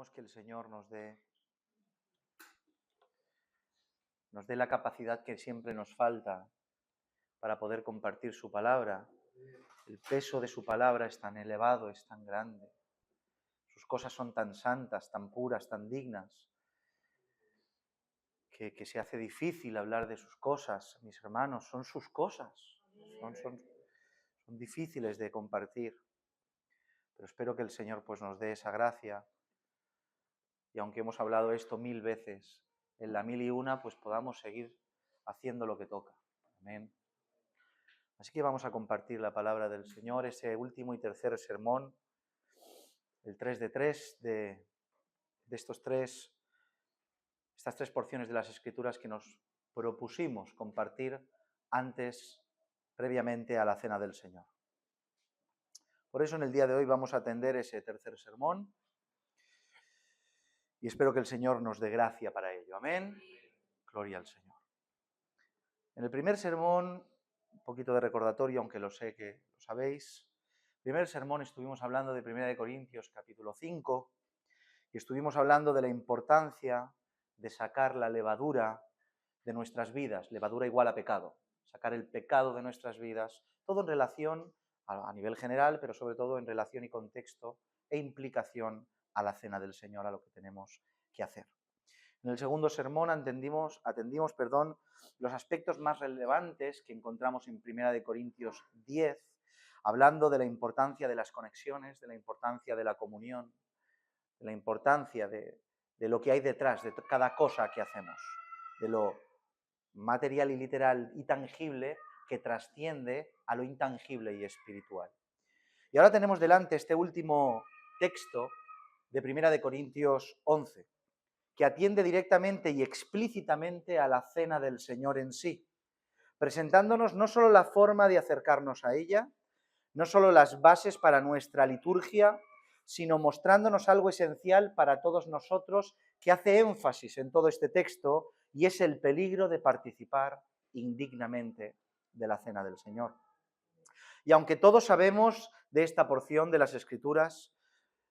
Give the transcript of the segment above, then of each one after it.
Pedimos que el Señor nos dé la capacidad que siempre nos falta para poder compartir su palabra. El peso de su palabra es tan elevado, es tan grande. Sus cosas son tan santas, tan puras, tan dignas, que se hace difícil hablar de sus cosas. Mis hermanos, son sus cosas. Son difíciles de compartir. Pero espero que el Señor pues, nos dé esa gracia. Y aunque hemos hablado esto 1000 veces, en la 1001, pues podamos seguir haciendo lo que toca. Amén. Así que vamos a compartir la palabra del Señor, ese último y tercer sermón, el 3 de 3 de estas tres porciones de las Escrituras que nos propusimos compartir previamente a la Cena del Señor. Por eso en el día de hoy vamos a atender ese tercer sermón y espero que el Señor nos dé gracia para ello. Amén. Gloria al Señor. En el primer sermón, un poquito de recordatorio, aunque lo sé que lo sabéis. En el primer sermón estuvimos hablando de 1 Corintios capítulo 5 y estuvimos hablando de la importancia de sacar la levadura de nuestras vidas, levadura igual a pecado, sacar el pecado de nuestras vidas, todo en relación a nivel general, pero sobre todo en relación y contexto e implicación a la Cena del Señor, a lo que tenemos que hacer. En el segundo sermón atendimos los aspectos más relevantes que encontramos en 1 Corintios 10, hablando de la importancia de las conexiones, de la importancia de la comunión, de la importancia de lo que hay detrás de cada cosa que hacemos, de lo material y literal y tangible que trasciende a lo intangible y espiritual. Y ahora tenemos delante este último texto de 1 Corintios 11, que atiende directamente y explícitamente a la Cena del Señor en sí, presentándonos no solo la forma de acercarnos a ella, no solo las bases para nuestra liturgia, sino mostrándonos algo esencial para todos nosotros que hace énfasis en todo este texto, y es el peligro de participar indignamente de la Cena del Señor. Y aunque todos sabemos de esta porción de las Escrituras,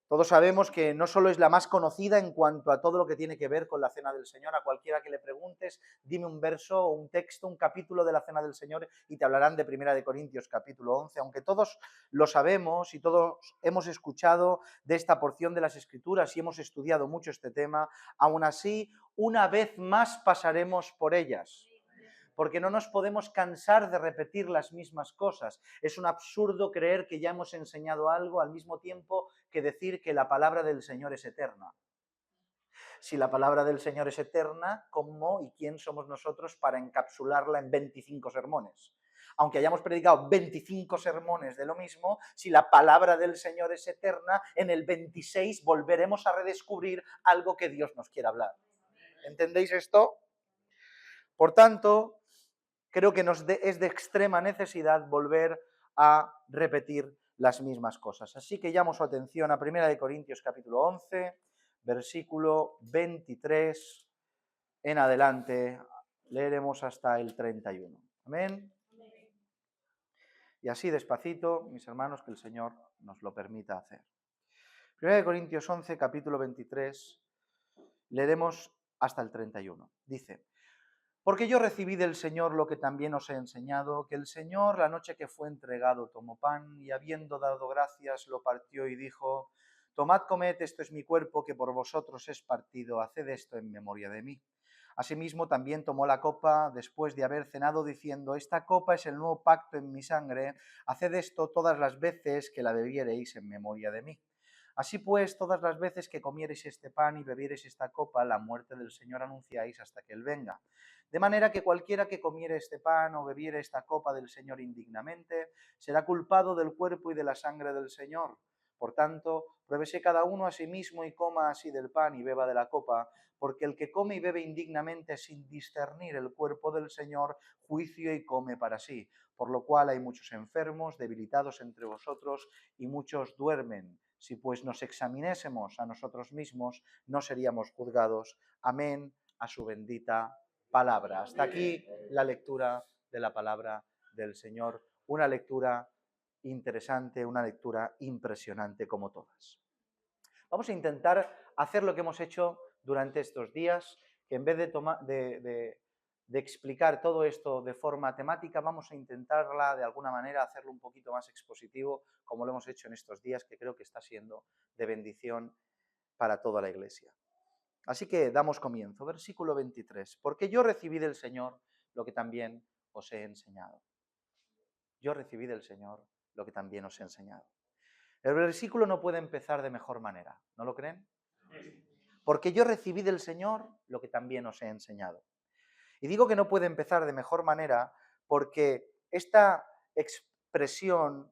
todos sabemos que no solo es la más conocida en cuanto a todo lo que tiene que ver con la Cena del Señor. A cualquiera que le preguntes, dime un verso, un texto, un capítulo de la Cena del Señor y te hablarán de 1 Corintios capítulo 11. Aunque todos lo sabemos y todos hemos escuchado de esta porción de las Escrituras y hemos estudiado mucho este tema, aún así, una vez más pasaremos por ellas, porque no nos podemos cansar de repetir las mismas cosas. Es un absurdo creer que ya hemos enseñado algo al mismo tiempo que decir que la palabra del Señor es eterna. Si la palabra del Señor es eterna, ¿cómo y quién somos nosotros para encapsularla en 25 sermones? Aunque hayamos predicado 25 sermones de lo mismo, si la palabra del Señor es eterna, en el 26 volveremos a redescubrir algo que Dios nos quiere hablar. ¿Entendéis esto? Por tanto, creo que es de extrema necesidad volver a repetir las mismas cosas. Así que llamo su atención a 1 Corintios capítulo 11, versículo 23 en adelante. Leeremos hasta el 31. Amén. Y así despacito, mis hermanos, que el Señor nos lo permita hacer. 1 Corintios 11, capítulo 23, leeremos hasta el 31. Dice: porque yo recibí del Señor lo que también os he enseñado, que el Señor, la noche que fue entregado, tomó pan y habiendo dado gracias, lo partió y dijo: tomad, comed, esto es mi cuerpo que por vosotros es partido, haced esto en memoria de mí. Asimismo también tomó la copa después de haber cenado, diciendo: esta copa es el nuevo pacto en mi sangre, haced esto todas las veces que la bebiereis en memoria de mí. Así pues, todas las veces que comiereis este pan y bebiereis esta copa, la muerte del Señor anunciáis hasta que Él venga. De manera que cualquiera que comiere este pan o bebiere esta copa del Señor indignamente, será culpado del cuerpo y de la sangre del Señor. Por tanto, pruébese cada uno a sí mismo y coma así del pan y beba de la copa, porque el que come y bebe indignamente sin discernir el cuerpo del Señor, juicio y come para sí. Por lo cual hay muchos enfermos, debilitados entre vosotros, y muchos duermen. Si pues nos examinésemos a nosotros mismos, no seríamos juzgados. Amén, a su bendita palabra. Hasta aquí la lectura de la palabra del Señor. Una lectura interesante, una lectura impresionante como todas. Vamos a intentar hacer lo que hemos hecho durante estos días, que en vez de explicar todo esto de forma temática, vamos a intentarla de alguna manera hacerlo un poquito más expositivo, como lo hemos hecho en estos días, que creo que está siendo de bendición para toda la Iglesia. Así que damos comienzo. Versículo 23. Porque yo recibí del Señor lo que también os he enseñado. Yo recibí del Señor lo que también os he enseñado. El versículo no puede empezar de mejor manera, ¿no lo creen? Porque yo recibí del Señor lo que también os he enseñado. Y digo que no puede empezar de mejor manera porque esta expresión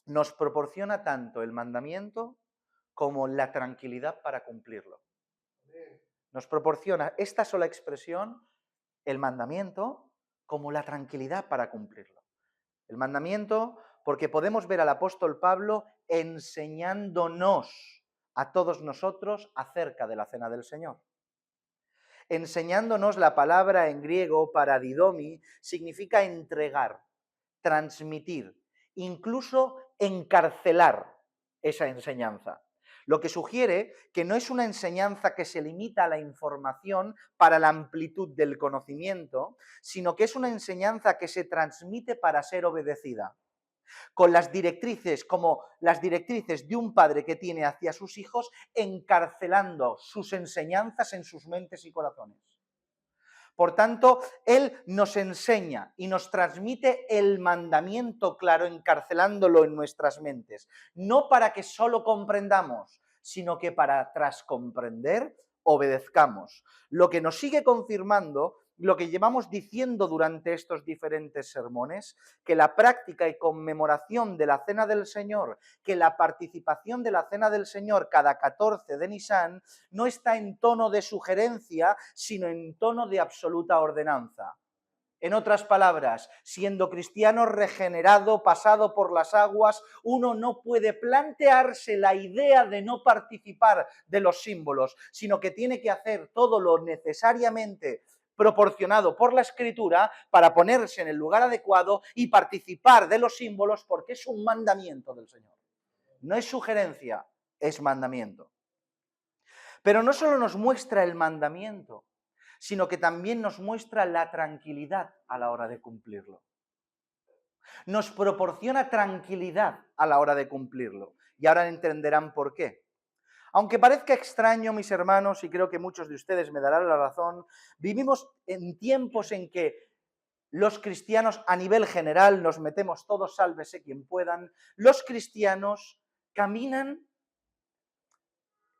nos proporciona tanto el mandamiento como la tranquilidad para cumplirlo. Nos proporciona esta sola expresión, el mandamiento, como la tranquilidad para cumplirlo. El mandamiento, porque podemos ver al apóstol Pablo enseñándonos a todos nosotros acerca de la cena del Señor. Enseñándonos, la palabra en griego paradidomi significa entregar, transmitir, incluso encarcelar esa enseñanza. Lo que sugiere que no es una enseñanza que se limita a la información para la amplitud del conocimiento, sino que es una enseñanza que se transmite para ser obedecida, con las directrices, como las directrices de un padre que tiene hacia sus hijos, encarcelando sus enseñanzas en sus mentes y corazones. Por tanto, Él nos enseña y nos transmite el mandamiento claro, encarcelándolo en nuestras mentes. No para que solo comprendamos, sino que para, tras comprender, obedezcamos. Lo que nos sigue confirmando lo que llevamos diciendo durante estos diferentes sermones, que la práctica y conmemoración de la Cena del Señor, que la participación de la Cena del Señor cada 14 de Nisan, no está en tono de sugerencia, sino en tono de absoluta ordenanza. En otras palabras, siendo cristiano regenerado, pasado por las aguas, uno no puede plantearse la idea de no participar de los símbolos, sino que tiene que hacer todo lo necesariamente proporcionado por la Escritura para ponerse en el lugar adecuado y participar de los símbolos, porque es un mandamiento del Señor. No es sugerencia, es mandamiento. Pero no solo nos muestra el mandamiento, sino que también nos muestra la tranquilidad a la hora de cumplirlo. Nos proporciona tranquilidad a la hora de cumplirlo. Y ahora entenderán por qué. Aunque parezca extraño, mis hermanos, y creo que muchos de ustedes me darán la razón, vivimos en tiempos en que los cristianos, a nivel general, nos metemos todos, sálvese quien puedan, los cristianos caminan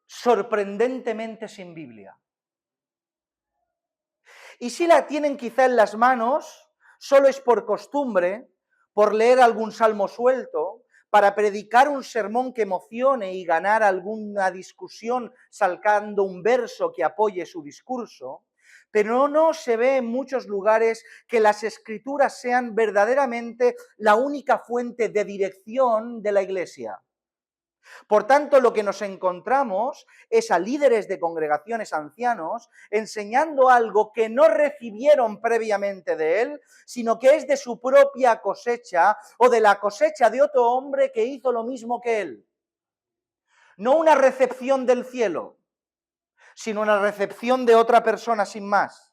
sorprendentemente sin Biblia. Y si la tienen quizá en las manos, solo es por costumbre, por leer algún salmo suelto, para predicar un sermón que emocione y ganar alguna discusión sacando un verso que apoye su discurso, pero no se ve en muchos lugares que las Escrituras sean verdaderamente la única fuente de dirección de la Iglesia. Por tanto, lo que nos encontramos es a líderes de congregaciones ancianos enseñando algo que no recibieron previamente de él, sino que es de su propia cosecha o de la cosecha de otro hombre que hizo lo mismo que él. No una recepción del cielo, sino una recepción de otra persona sin más.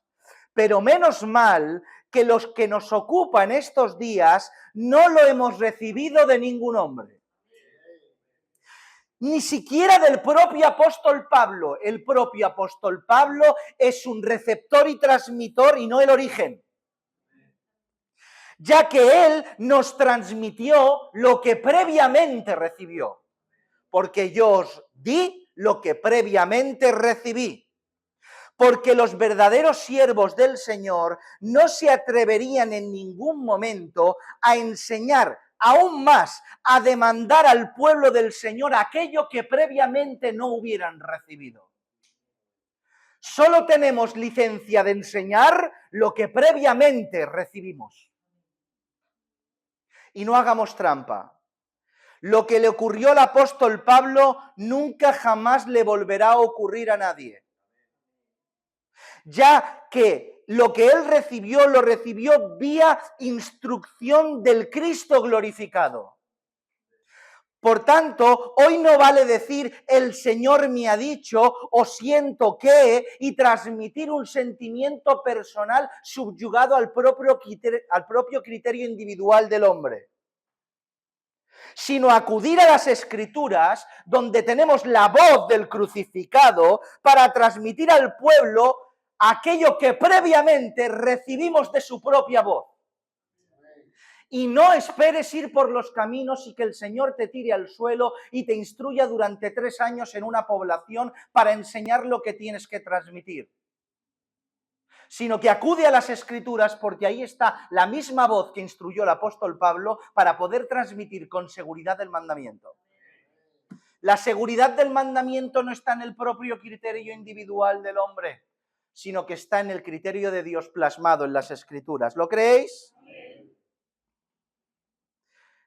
Pero menos mal que los que nos ocupan estos días no lo hemos recibido de ningún hombre. Ni siquiera del propio apóstol Pablo. El propio apóstol Pablo es un receptor y transmitor y no el origen. Ya que él nos transmitió lo que previamente recibió. Porque yo os di lo que previamente recibí. Porque los verdaderos siervos del Señor no se atreverían en ningún momento a enseñar aún más, a demandar al pueblo del Señor aquello que previamente no hubieran recibido. Solo tenemos licencia de enseñar lo que previamente recibimos. Y no hagamos trampa. Lo que le ocurrió al apóstol Pablo nunca jamás le volverá a ocurrir a nadie. Ya que lo que él recibió, lo recibió vía instrucción del Cristo glorificado. Por tanto, hoy no vale decir el Señor me ha dicho o siento que y transmitir un sentimiento personal subyugado al propio criterio individual del hombre, sino acudir a las Escrituras donde tenemos la voz del crucificado para transmitir al pueblo aquello que previamente recibimos de su propia voz. Y no esperes ir por los caminos y que el Señor te tire al suelo y te instruya durante 3 años en una población para enseñar lo que tienes que transmitir. Sino que acude a las Escrituras porque ahí está la misma voz que instruyó el apóstol Pablo para poder transmitir con seguridad el mandamiento. La seguridad del mandamiento no está en el propio criterio individual del hombre, sino que está en el criterio de Dios plasmado en las Escrituras. ¿Lo creéis?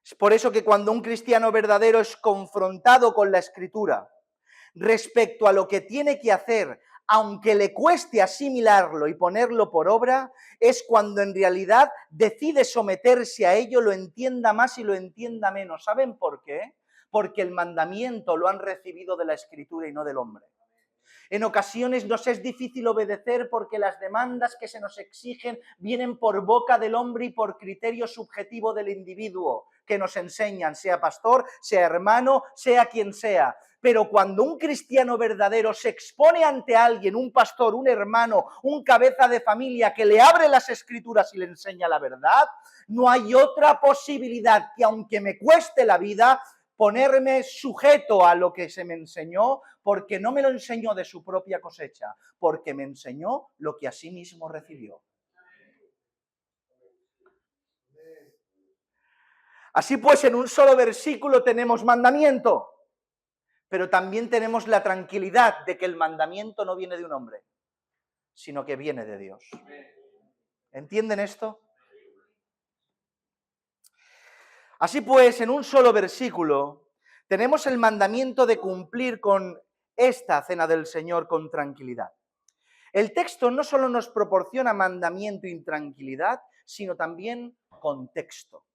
Es por eso que cuando un cristiano verdadero es confrontado con la Escritura respecto a lo que tiene que hacer, aunque le cueste asimilarlo y ponerlo por obra, es cuando en realidad decide someterse a ello, lo entienda más y lo entienda menos. ¿Saben por qué? Porque el mandamiento lo han recibido de la Escritura y no del hombre. En ocasiones nos es difícil obedecer porque las demandas que se nos exigen vienen por boca del hombre y por criterio subjetivo del individuo que nos enseñan, sea pastor, sea hermano, sea quien sea. Pero cuando un cristiano verdadero se expone ante alguien, un pastor, un hermano, un cabeza de familia que le abre las Escrituras y le enseña la verdad, no hay otra posibilidad que, aunque me cueste la vida, ponerme sujeto a lo que se me enseñó, porque no me lo enseñó de su propia cosecha, porque me enseñó lo que a sí mismo recibió. Así pues, en un solo versículo tenemos mandamiento, pero también tenemos la tranquilidad de que el mandamiento no viene de un hombre, sino que viene de Dios. ¿Entienden esto? Así pues, en un solo versículo tenemos el mandamiento de cumplir con esta cena del Señor con tranquilidad. El texto no solo nos proporciona mandamiento y tranquilidad, sino también contexto.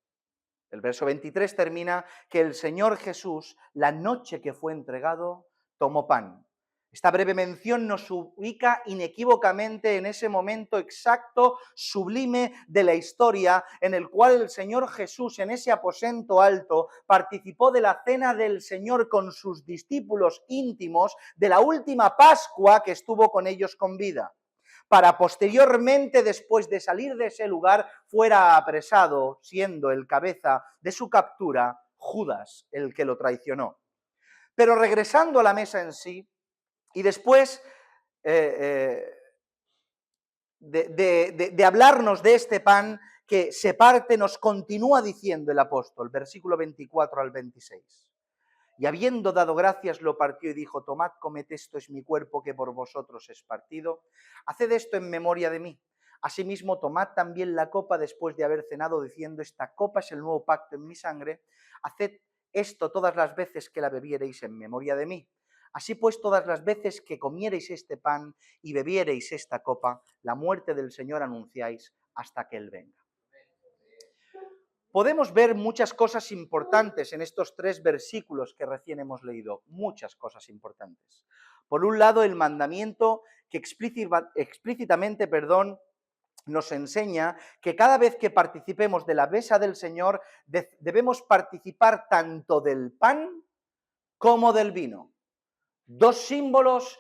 El verso 23 termina que el Señor Jesús, la noche que fue entregado, tomó pan. Esta breve mención nos ubica inequívocamente en ese momento exacto, sublime de la historia, en el cual el Señor Jesús, en ese aposento alto, participó de la cena del Señor con sus discípulos íntimos, de la última Pascua que estuvo con ellos con vida, para posteriormente, después de salir de ese lugar, fuera apresado, siendo el cabeza de su captura, Judas, el que lo traicionó. Pero regresando a la mesa en sí, y después de hablarnos de este pan que se parte, nos continúa diciendo el apóstol, versículo 24 al 26. Y habiendo dado gracias, lo partió y dijo: tomad, comed, esto es mi cuerpo que por vosotros es partido. Haced esto en memoria de mí. Asimismo, tomad también la copa después de haber cenado, diciendo: esta copa es el nuevo pacto en mi sangre. Haced esto todas las veces que la bebiereis en memoria de mí. Así pues, todas las veces que comiereis este pan y bebiereis esta copa, la muerte del Señor anunciáis hasta que Él venga. Podemos ver muchas cosas importantes en estos 3 versículos que recién hemos leído, muchas cosas importantes. Por un lado, el mandamiento que explícitamente nos enseña que cada vez que participemos de la mesa del Señor debemos participar tanto del pan como del vino. 2 símbolos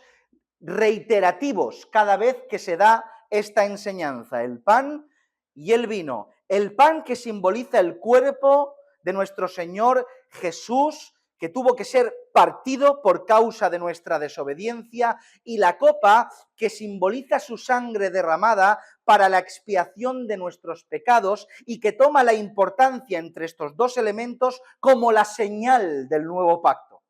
reiterativos cada vez que se da esta enseñanza, el pan y el vino. El pan que simboliza el cuerpo de nuestro Señor Jesús, que tuvo que ser partido por causa de nuestra desobediencia, y la copa que simboliza su sangre derramada para la expiación de nuestros pecados y que toma la importancia entre estos 2 elementos como la señal del nuevo pacto.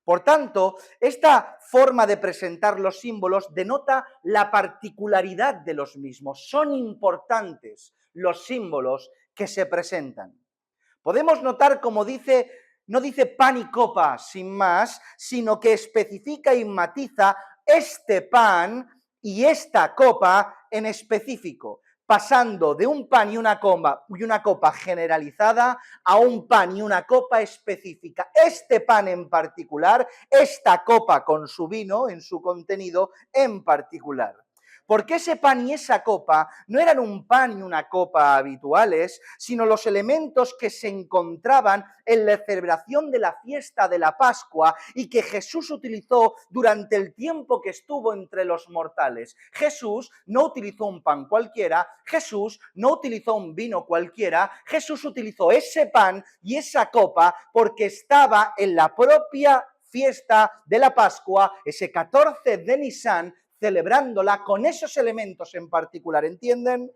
Por tanto, esta forma de presentar los símbolos denota la particularidad de los mismos. Son importantes los símbolos que se presentan. Podemos notar, como dice, no dice pan y copa sin más, sino que especifica y matiza este pan y esta copa en específico. pasando de un pan y una copa generalizada a un pan y una copa específica. Este pan en particular, esta copa con su vino en su contenido en particular. Porque ese pan y esa copa no eran un pan y una copa habituales, sino los elementos que se encontraban en la celebración de la fiesta de la Pascua y que Jesús utilizó durante el tiempo que estuvo entre los mortales. Jesús no utilizó un pan cualquiera, Jesús no utilizó un vino cualquiera, Jesús utilizó ese pan y esa copa porque estaba en la propia fiesta de la Pascua, ese 14 de Nisan, celebrándola con esos elementos en particular, ¿entienden?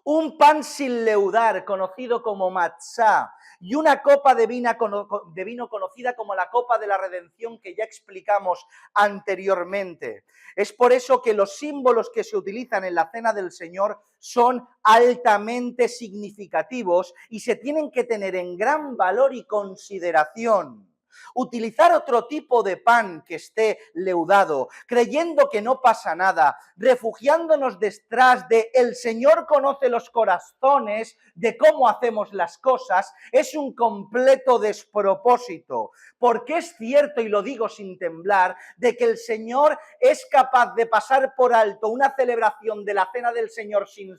Un pan sin leudar, conocido como matzá, y una copa de vino conocida como la copa de la redención, que ya explicamos anteriormente. Es por eso que los símbolos que se utilizan en la cena del Señor son altamente significativos y se tienen que tener en gran valor y consideración. Utilizar otro tipo de pan que esté leudado, creyendo que no pasa nada, refugiándonos detrás de el Señor conoce los corazones de cómo hacemos las cosas, es un completo despropósito. Porque es cierto, y lo digo sin temblar, de que el Señor es capaz de pasar por alto una celebración de la cena del Señor sin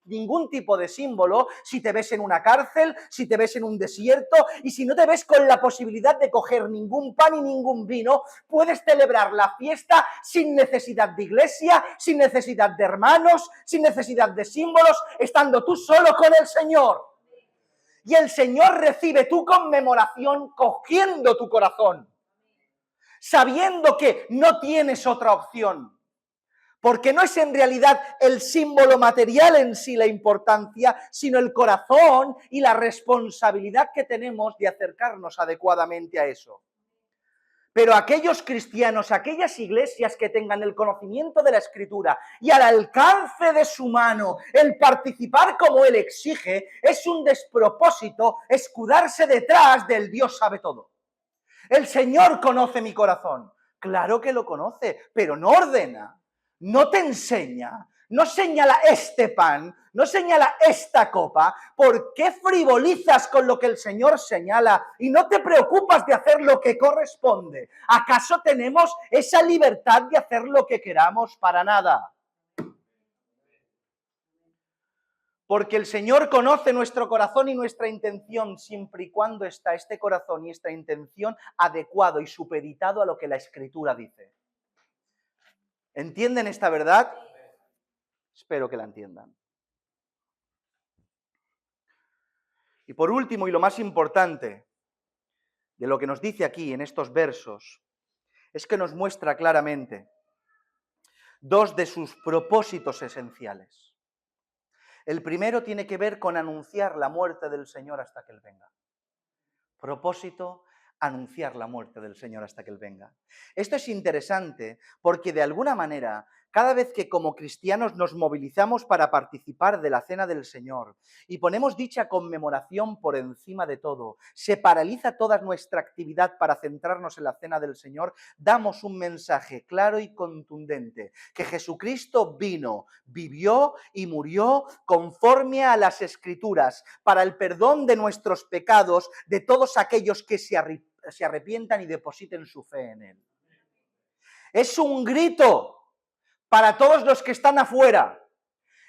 ningún tipo de símbolo, si te ves en una cárcel, si te ves en un desierto y si no te ves con la posibilidad de coger ningún pan y ningún vino, puedes celebrar la fiesta sin necesidad de iglesia, sin necesidad de hermanos, sin necesidad de símbolos, estando tú solo con el Señor. Y el Señor recibe tu conmemoración cogiendo tu corazón, sabiendo que no tienes otra opción. Porque no es en realidad el símbolo material en sí la importancia, sino el corazón y la responsabilidad que tenemos de acercarnos adecuadamente a eso. Pero aquellos cristianos, aquellas iglesias que tengan el conocimiento de la Escritura y al alcance de su mano el participar como Él exige, es un despropósito escudarse detrás del Dios sabe todo. El Señor conoce mi corazón. Claro que lo conoce, pero no ordena. No te enseña, no señala este pan, no señala esta copa. ¿Por qué frivolizas con lo que el Señor señala y no te preocupas de hacer lo que corresponde? ¿Acaso tenemos esa libertad de hacer lo que queramos? Para nada. Porque el Señor conoce nuestro corazón y nuestra intención siempre y cuando está este corazón y esta intención adecuado y supeditado a lo que la Escritura dice. ¿Entienden esta verdad? Espero que la entiendan. Y por último, y lo más importante de lo que nos dice aquí en estos versos, es que nos muestra claramente dos de sus propósitos esenciales. El primero tiene que ver con anunciar la muerte del Señor hasta que Él venga. Propósito, anunciar la muerte del Señor hasta que Él venga. Esto es interesante porque de alguna manera, cada vez que como cristianos nos movilizamos para participar de la cena del Señor y ponemos dicha conmemoración por encima de todo, se paraliza toda nuestra actividad para centrarnos en la cena del Señor, damos un mensaje claro y contundente, que Jesucristo vino, vivió y murió conforme a las Escrituras, para el perdón de nuestros pecados, de todos aquellos que se arrepientan y depositen su fe en Él. Es un grito para todos los que están afuera.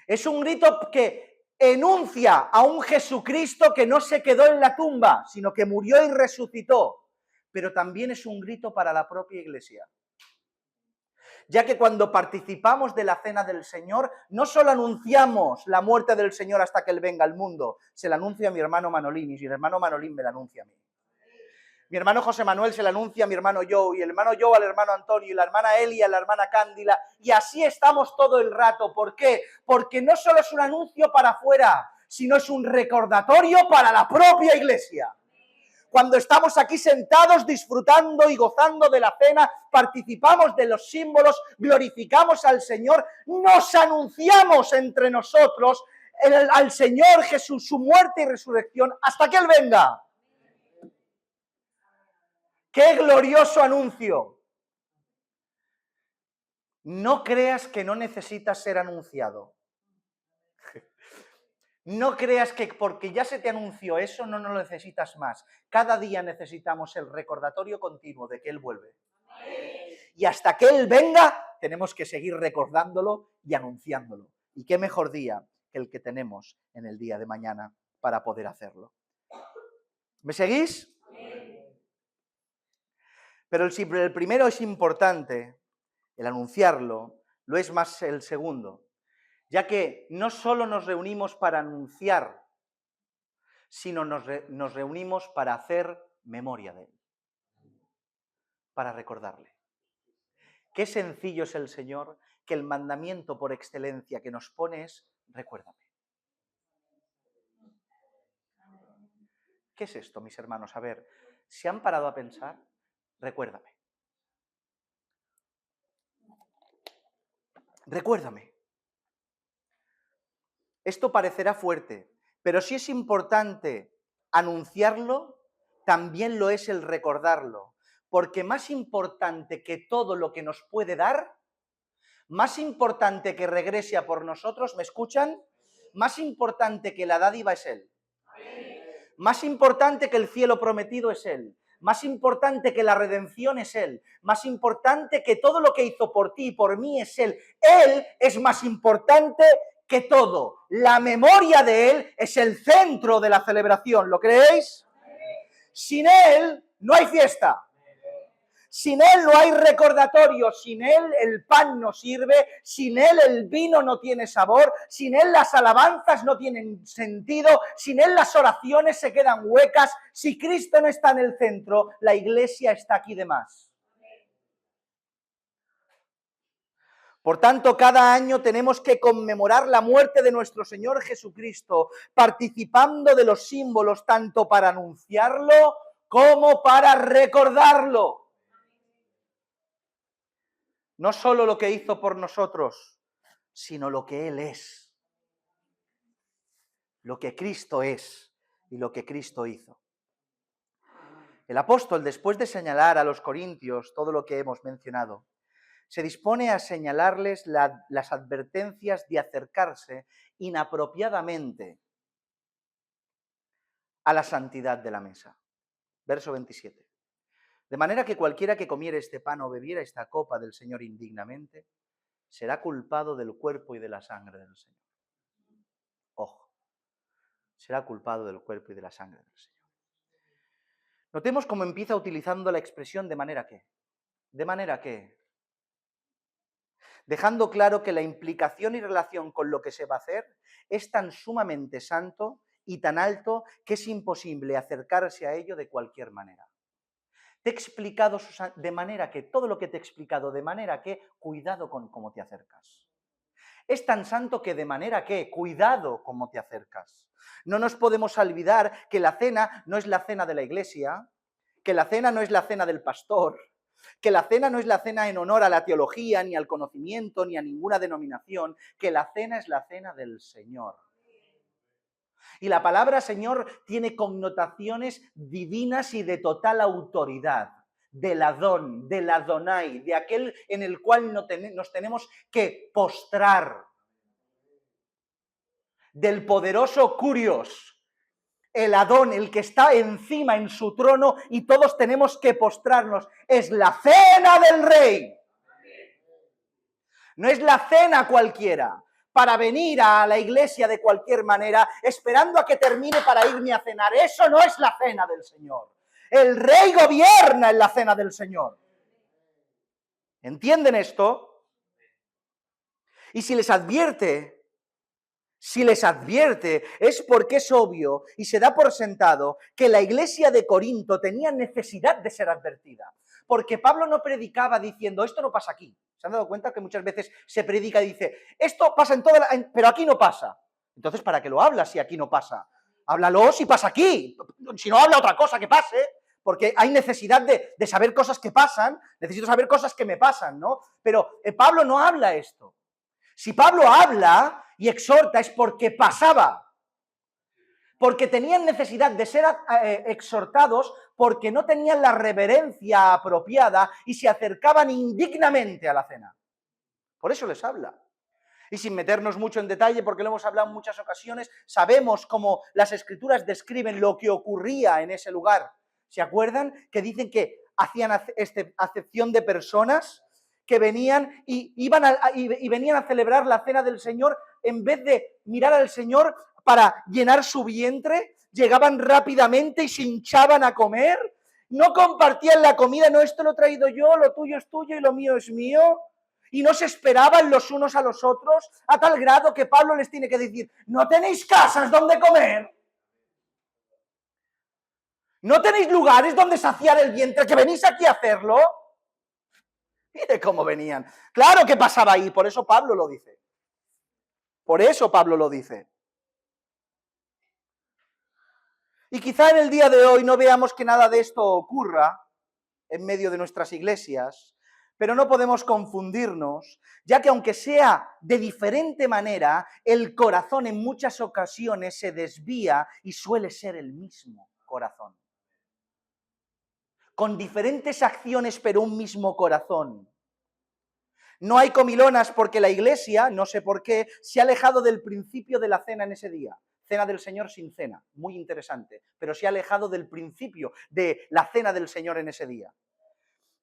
Es un grito que enuncia a un Jesucristo que no se quedó en la tumba, sino que murió y resucitó. Pero también es un grito para la propia iglesia. Ya que cuando participamos de la cena del Señor, no solo anunciamos la muerte del Señor hasta que Él venga al mundo, se la anuncia a mi hermano Manolín y mi hermano Manolín me la anuncia a mí. Mi hermano José Manuel se la anuncia a mi hermano Joe, y el hermano Joe al hermano Antonio, y la hermana Eli a la hermana Cándila, y así estamos todo el rato. ¿Por qué? Porque no solo es un anuncio para afuera, sino es un recordatorio para la propia iglesia. Cuando estamos aquí sentados disfrutando y gozando de la cena, participamos de los símbolos, glorificamos al Señor, nos anunciamos entre nosotros al Señor Jesús, su muerte y resurrección, hasta que Él venga. ¡Qué glorioso anuncio! No creas que no necesitas ser anunciado. No creas que porque ya se te anunció eso no lo necesitas más. Cada día necesitamos el recordatorio continuo de que Él vuelve. Y hasta que Él venga, tenemos que seguir recordándolo y anunciándolo. Y qué mejor día que el que tenemos en el día de mañana para poder hacerlo. ¿Me seguís? Pero el primero es importante, el anunciarlo, lo es más el segundo, ya que no solo nos reunimos para anunciar, sino nos reunimos para hacer memoria de Él, para recordarle. Qué sencillo es el Señor, que el mandamiento por excelencia que nos pone es, recuérdame. ¿Qué es esto, mis hermanos? A ver, ¿se han parado a pensar? Recuérdame. Recuérdame. Esto parecerá fuerte, pero si es importante anunciarlo, también lo es el recordarlo. Porque más importante que todo lo que nos puede dar, más importante que regrese a por nosotros, ¿me escuchan? Más importante que la dádiva es Él. Más importante que el cielo prometido es Él. Más importante que la redención es Él. Más importante que todo lo que hizo por ti y por mí es Él. Él es más importante que todo. La memoria de Él es el centro de la celebración. ¿Lo creéis? Sin Él no hay fiesta. Sin Él no hay recordatorio, sin Él el pan no sirve, sin Él el vino no tiene sabor, sin Él las alabanzas no tienen sentido, sin Él las oraciones se quedan huecas. Si Cristo no está en el centro, la iglesia está aquí de más. Por tanto, cada año tenemos que conmemorar la muerte de nuestro Señor Jesucristo, participando de los símbolos tanto para anunciarlo como para recordarlo. No solo lo que hizo por nosotros, sino lo que Él es. Lo que Cristo es y lo que Cristo hizo. El apóstol, después de señalar a los corintios todo lo que hemos mencionado, se dispone a señalarles las advertencias de acercarse inapropiadamente a la santidad de la mesa. Verso 27. De manera que cualquiera que comiere este pan o bebiera esta copa del Señor indignamente, será culpado del cuerpo y de la sangre del Señor. Ojo, será culpado del cuerpo y de la sangre del Señor. Notemos cómo empieza utilizando la expresión de manera que. De manera que. Dejando claro que la implicación y relación con lo que se va a hacer es tan sumamente santo y tan alto que es imposible acercarse a ello de cualquier manera. Te he explicado de manera que, todo lo que te he explicado, de manera que, cuidado con cómo te acercas. Es tan santo que de manera que, cuidado cómo te acercas. No nos podemos olvidar que la cena no es la cena de la iglesia, que la cena no es la cena del pastor, que la cena no es la cena en honor a la teología, ni al conocimiento, ni a ninguna denominación, que la cena es la cena del Señor. Y la palabra Señor tiene connotaciones divinas y de total autoridad, del Adón, del Adonai, de aquel en el cual nos tenemos que postrar, del poderoso Kurios, el Adón, el que está encima en su trono y todos tenemos que postrarnos. Es la cena del Rey. No es la cena cualquiera, para venir a la iglesia de cualquier manera, esperando a que termine para irme a cenar. Eso no es la cena del Señor. El Rey gobierna en la cena del Señor. ¿Entienden esto? Y si les advierte, es porque es obvio y se da por sentado que la iglesia de Corinto tenía necesidad de ser advertida. Porque Pablo no predicaba diciendo, esto no pasa aquí. ¿Se han dado cuenta que muchas veces se predica y dice, esto pasa en pero aquí no pasa? Entonces, ¿para qué lo hablas si aquí no pasa? Háblalo si pasa aquí. Si no, habla otra cosa que pase, porque hay necesidad de saber cosas que pasan, necesito saber cosas que me pasan, ¿no? Pero Pablo no habla esto. Si Pablo habla y exhorta es porque pasaba, porque tenían necesidad de ser exhortados, porque no tenían la reverencia apropiada y se acercaban indignamente a la cena. Por eso les habla. Y sin meternos mucho en detalle, porque lo hemos hablado en muchas ocasiones, sabemos cómo las Escrituras describen lo que ocurría en ese lugar. ¿Se acuerdan? Que dicen que hacían acepción de personas que venían y venían a celebrar la cena del Señor, en vez de mirar al Señor para llenar su vientre, llegaban rápidamente y se hinchaban a comer. No compartían la comida, no, esto lo he traído yo, lo tuyo es tuyo y lo mío es mío. Y no se esperaban los unos a los otros, a tal grado que Pablo les tiene que decir, ¿no tenéis casas donde comer? ¿No tenéis lugares donde saciar el vientre, que venís aquí a hacerlo? Mire cómo venían. Claro que pasaba ahí, por eso Pablo lo dice. Por eso Pablo lo dice. Y quizá en el día de hoy no veamos que nada de esto ocurra en medio de nuestras iglesias, pero no podemos confundirnos, ya que aunque sea de diferente manera, el corazón en muchas ocasiones se desvía y suele ser el mismo corazón. Con diferentes acciones, pero un mismo corazón. No hay comilonas porque la iglesia, no sé por qué, se ha alejado del principio de la cena en ese día. Cena del Señor sin cena, muy interesante, pero se ha alejado del principio de la cena del Señor en ese día.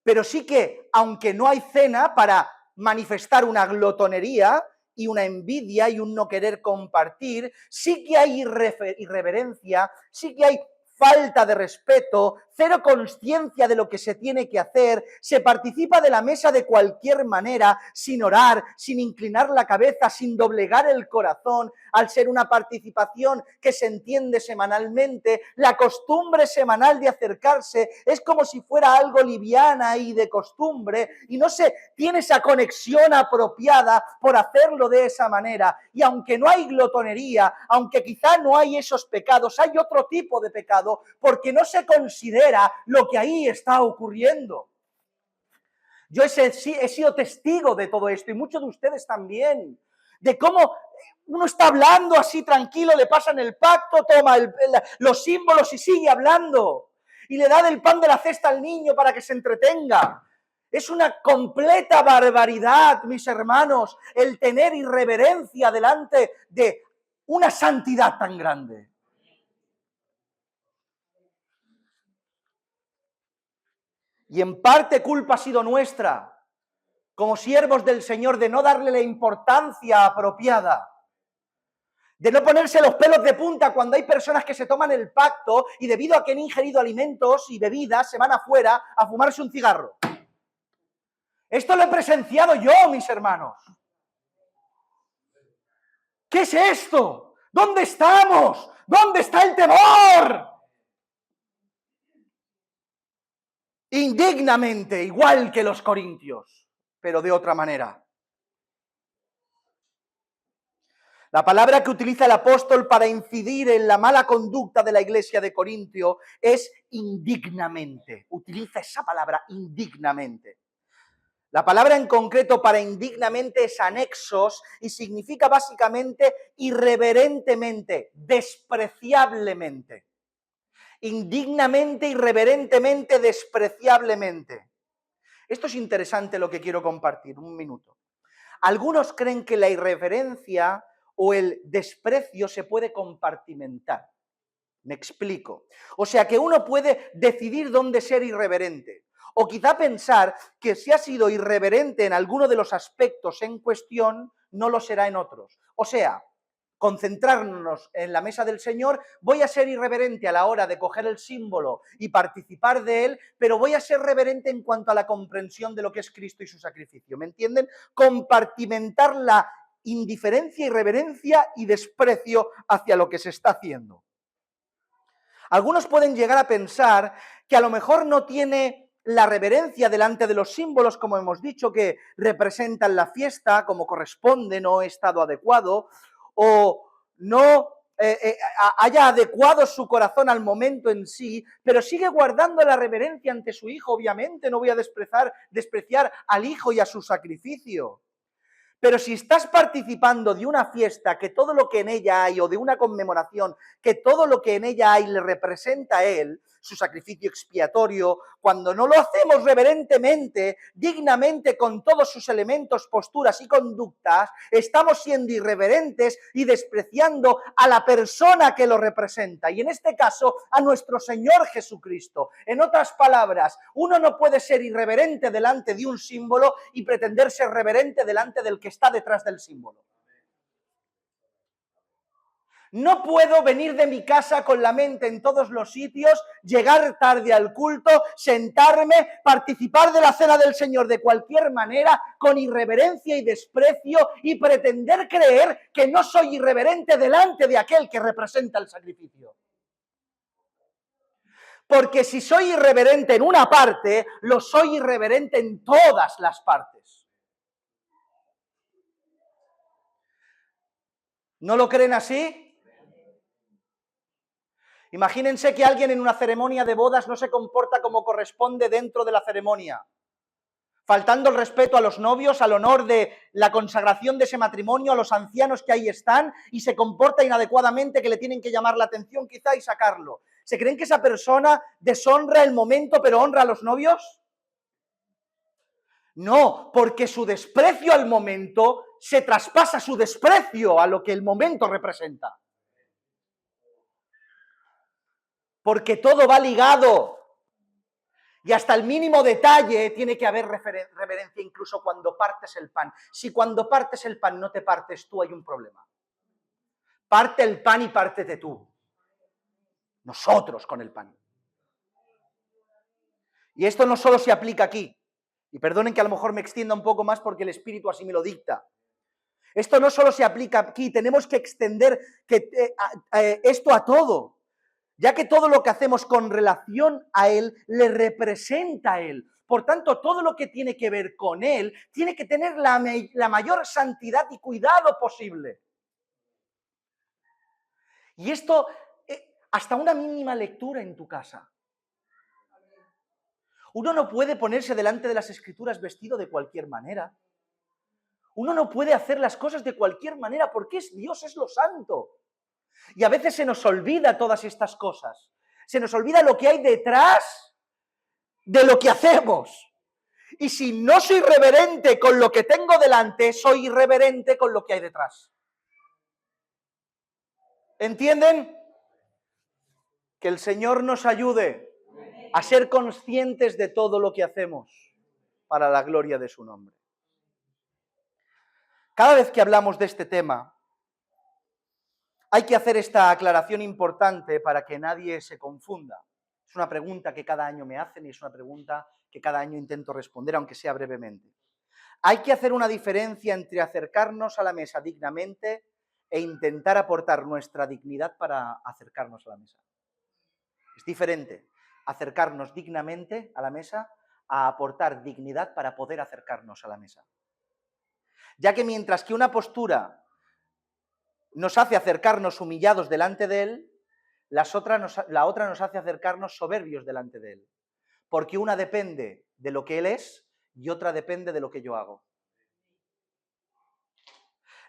Pero sí que, aunque no hay cena para manifestar una glotonería y una envidia y un no querer compartir, sí que hay irreverencia, sí que hay falta de respeto, cero consciencia de lo que se tiene que hacer, se participa de la mesa de cualquier manera, sin orar, sin inclinar la cabeza, sin doblegar el corazón, al ser una participación que se entiende semanalmente, la costumbre semanal de acercarse es como si fuera algo liviana y de costumbre, y no se tiene esa conexión apropiada por hacerlo de esa manera. Y aunque no hay glotonería, aunque quizá no hay esos pecados, hay otro tipo de pecado, porque no se considera lo que ahí está ocurriendo. Yo he sido testigo de todo esto, y muchos de ustedes también, de cómo uno está hablando así tranquilo, le pasan el pacto, toma los símbolos y sigue hablando, y le da del pan de la cesta al niño para que se entretenga. Es una completa barbaridad, mis hermanos, el tener irreverencia delante de una santidad tan grande. Y en parte culpa ha sido nuestra, como siervos del Señor, de no darle la importancia apropiada, de no ponerse los pelos de punta cuando hay personas que se toman el pacto y debido a que han ingerido alimentos y bebidas se van afuera a fumarse un cigarro. Esto lo he presenciado yo, mis hermanos. ¿Qué es esto? ¿Dónde estamos? ¿Dónde está el temor? Indignamente, igual que los corintios, pero de otra manera. La palabra que utiliza el apóstol para incidir en la mala conducta de la iglesia de Corintio es indignamente. Utiliza esa palabra, indignamente. La palabra en concreto para indignamente es anexos y significa básicamente irreverentemente, despreciablemente. Indignamente, irreverentemente, despreciablemente. Esto es interesante lo que quiero compartir, un minuto. Algunos creen que la irreverencia o el desprecio se puede compartimentar. Me explico. O sea, que uno puede decidir dónde ser irreverente. O quizá pensar que si ha sido irreverente en alguno de los aspectos en cuestión, no lo será en otros. O sea, concentrarnos en la mesa del Señor, voy a ser irreverente a la hora de coger el símbolo y participar de él, pero voy a ser reverente en cuanto a la comprensión de lo que es Cristo y su sacrificio. ¿Me entienden? Compartimentar la indiferencia, irreverencia y desprecio hacia lo que se está haciendo. Algunos pueden llegar a pensar que a lo mejor no tiene la reverencia delante de los símbolos, como hemos dicho, que representan la fiesta como corresponde, no he estado adecuado, o no haya adecuado su corazón al momento en sí, pero sigue guardando la reverencia ante su hijo, obviamente, no voy a despreciar al hijo y a su sacrificio. Pero si estás participando de una fiesta que todo lo que en ella hay, o de una conmemoración, que todo lo que en ella hay le representa a él, su sacrificio expiatorio, cuando no lo hacemos reverentemente, dignamente, con todos sus elementos, posturas y conductas, estamos siendo irreverentes y despreciando a la persona que lo representa, y en este caso a nuestro Señor Jesucristo. En otras palabras, uno no puede ser irreverente delante de un símbolo y pretender ser reverente delante del que está detrás del símbolo. No puedo venir de mi casa con la mente en todos los sitios, llegar tarde al culto, sentarme, participar de la cena del Señor de cualquier manera, con irreverencia y desprecio, y pretender creer que no soy irreverente delante de aquel que representa el sacrificio. Porque si soy irreverente en una parte, lo soy irreverente en todas las partes. ¿No lo creen así? Imagínense que alguien en una ceremonia de bodas no se comporta como corresponde dentro de la ceremonia, faltando el respeto a los novios, al honor de la consagración de ese matrimonio, a los ancianos que ahí están, y se comporta inadecuadamente, que le tienen que llamar la atención quizá y sacarlo. ¿Se creen que esa persona deshonra el momento pero honra a los novios? No, porque su desprecio al momento se traspasa su desprecio a lo que el momento representa. Porque todo va ligado. Y hasta el mínimo detalle tiene que haber reverencia, incluso cuando partes el pan. Si cuando partes el pan no te partes tú, hay un problema. Parte el pan y pártete tú. Nosotros con el pan. Y esto no solo se aplica aquí. Y perdonen que a lo mejor me extienda un poco más porque el Espíritu así me lo dicta. Esto no solo se aplica aquí, tenemos que extender esto a todo. Ya que todo lo que hacemos con relación a Él le representa a Él. Por tanto, todo lo que tiene que ver con Él tiene que tener la mayor santidad y cuidado posible. Y esto, hasta una mínima lectura en tu casa. Uno no puede ponerse delante de las Escrituras vestido de cualquier manera. Uno no puede hacer las cosas de cualquier manera porque es Dios, es lo santo. Y a veces se nos olvida todas estas cosas. Se nos olvida lo que hay detrás de lo que hacemos. Y si no soy reverente con lo que tengo delante, soy irreverente con lo que hay detrás. ¿Entienden? Que el Señor nos ayude a ser conscientes de todo lo que hacemos para la gloria de su nombre. Cada vez que hablamos de este tema, hay que hacer esta aclaración importante para que nadie se confunda. Es una pregunta que cada año me hacen y es una pregunta que cada año intento responder, aunque sea brevemente. Hay que hacer una diferencia entre acercarnos a la mesa dignamente e intentar aportar nuestra dignidad para acercarnos a la mesa. Es diferente acercarnos dignamente a la mesa a aportar dignidad para poder acercarnos a la mesa. Ya que mientras que una postura nos hace acercarnos humillados delante de Él, la otra nos hace acercarnos soberbios delante de Él. Porque una depende de lo que Él es y otra depende de lo que yo hago.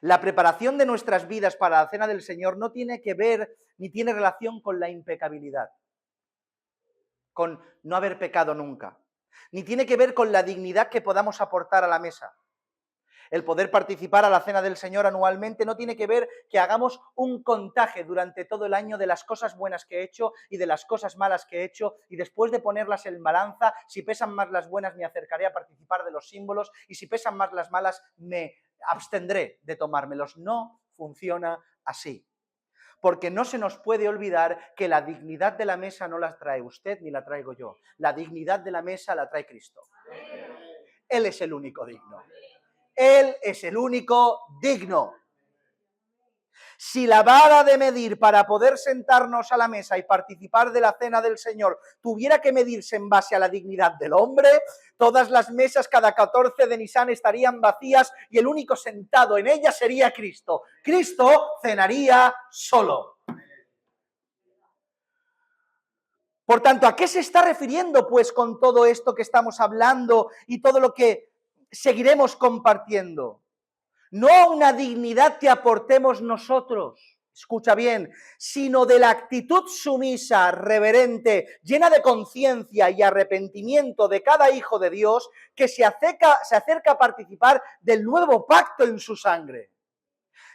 La preparación de nuestras vidas para la cena del Señor no tiene que ver ni tiene relación con la impecabilidad, con no haber pecado nunca, ni tiene que ver con la dignidad que podamos aportar a la mesa. El poder participar a la cena del Señor anualmente no tiene que ver que hagamos un contaje durante todo el año de las cosas buenas que he hecho y de las cosas malas que he hecho, y después de ponerlas en balanza, si pesan más las buenas me acercaré a participar de los símbolos y si pesan más las malas me abstendré de tomármelos. No funciona así. Porque no se nos puede olvidar que la dignidad de la mesa no la trae usted ni la traigo yo. La dignidad de la mesa la trae Cristo. Él es el único digno. Él es el único digno. Si la vara de medir para poder sentarnos a la mesa y participar de la cena del Señor tuviera que medirse en base a la dignidad del hombre, todas las mesas cada 14 de Nisan estarían vacías y el único sentado en ellas sería Cristo. Cristo cenaría solo. Por tanto, ¿a qué se está refiriendo pues con todo esto que estamos hablando y todo lo que seguiremos compartiendo? No a una dignidad que aportemos nosotros. escucha bien, sino de la actitud sumisa, reverente, llena de conciencia y arrepentimiento de cada hijo de Dios que se acerca a participar del nuevo pacto en su sangre,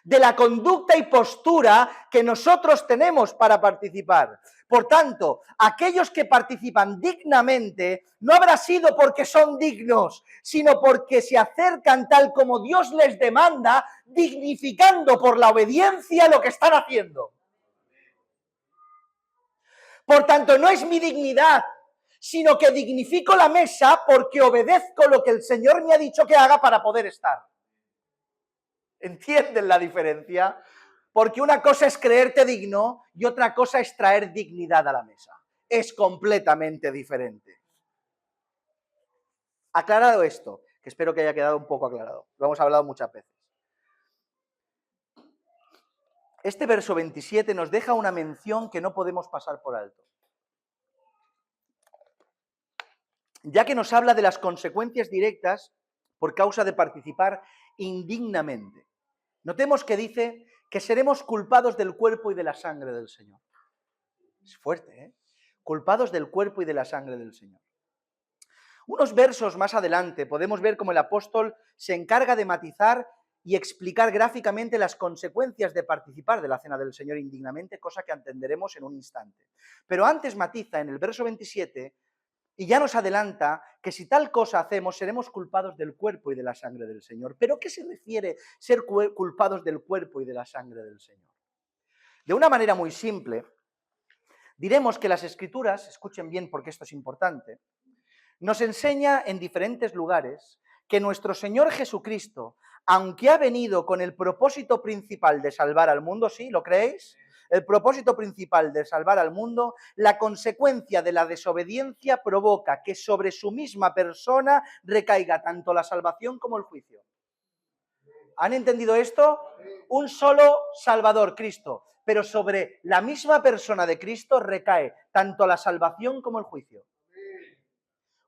de la conducta y postura que nosotros tenemos para participar. Por tanto, aquellos que participan dignamente no habrá sido porque son dignos, sino porque se acercan tal como Dios les demanda, dignificando por la obediencia lo que están haciendo. Por tanto, no es mi dignidad, sino que dignifico la mesa porque obedezco lo que el Señor me ha dicho que haga para poder estar. ¿Entienden la diferencia? Porque una cosa es creerte digno y otra cosa es traer dignidad a la mesa. Es completamente diferente. Aclarado esto, que espero que haya quedado un poco aclarado. Lo hemos hablado muchas veces. Este verso 27 nos deja una mención que no podemos pasar por alto. Ya que nos habla de las consecuencias directas por causa de participar indignamente. Notemos que dice que seremos culpados del cuerpo y de la sangre del Señor. Es fuerte, ¿eh? Culpados del cuerpo y de la sangre del Señor. Unos versos más adelante podemos ver cómo el apóstol se encarga de matizar y explicar gráficamente las consecuencias de participar de la cena del Señor indignamente, cosa que entenderemos en un instante. Pero antes matiza en el verso 27 y ya nos adelanta que si tal cosa hacemos, seremos culpados del cuerpo y de la sangre del Señor. ¿Pero qué se refiere ser culpados del cuerpo y de la sangre del Señor? De una manera muy simple, diremos que las Escrituras, escuchen bien porque esto es importante, nos enseña en diferentes lugares que nuestro Señor Jesucristo, aunque ha venido con el propósito principal de salvar al mundo, ¿sí? ¿Lo creéis? El propósito principal de salvar al mundo, la consecuencia de la desobediencia provoca que sobre su misma persona recaiga tanto la salvación como el juicio. ¿Han entendido esto? Un solo Salvador, Cristo, pero sobre la misma persona de Cristo recae tanto la salvación como el juicio.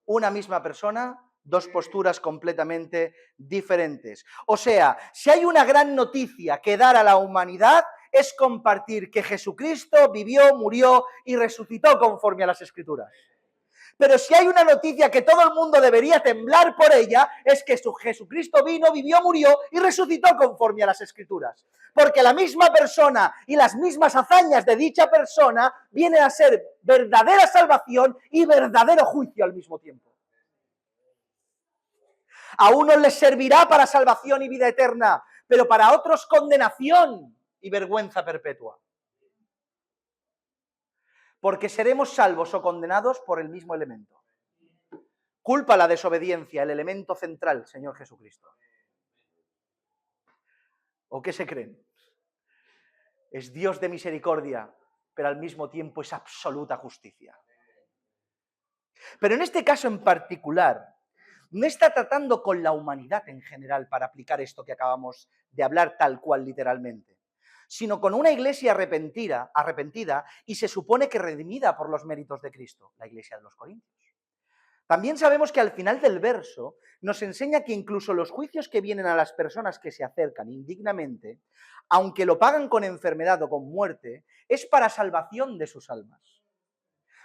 Una misma persona, dos posturas completamente diferentes. O sea, si hay una gran noticia que dar a la humanidad, es compartir que Jesucristo vivió, murió y resucitó conforme a las Escrituras. Pero si hay una noticia que todo el mundo debería temblar por ella, es que Jesucristo vino, vivió, murió y resucitó conforme a las Escrituras. Porque la misma persona y las mismas hazañas de dicha persona vienen a ser verdadera salvación y verdadero juicio al mismo tiempo. A unos les servirá para salvación y vida eterna, pero para otros condenación y vergüenza perpetua. Porque seremos salvos o condenados por el mismo elemento. Culpa la desobediencia, el elemento central, Señor Jesucristo. ¿O qué se creen? Es Dios de misericordia, pero al mismo tiempo es absoluta justicia. Pero en este caso en particular, no está tratando con la humanidad en general para aplicar esto que acabamos de hablar tal cual literalmente, sino con una iglesia arrepentida y se supone que redimida por los méritos de Cristo, la iglesia de los Corintios. También sabemos que al final del verso nos enseña que incluso los juicios que vienen a las personas que se acercan indignamente, aunque lo pagan con enfermedad o con muerte, es para salvación de sus almas.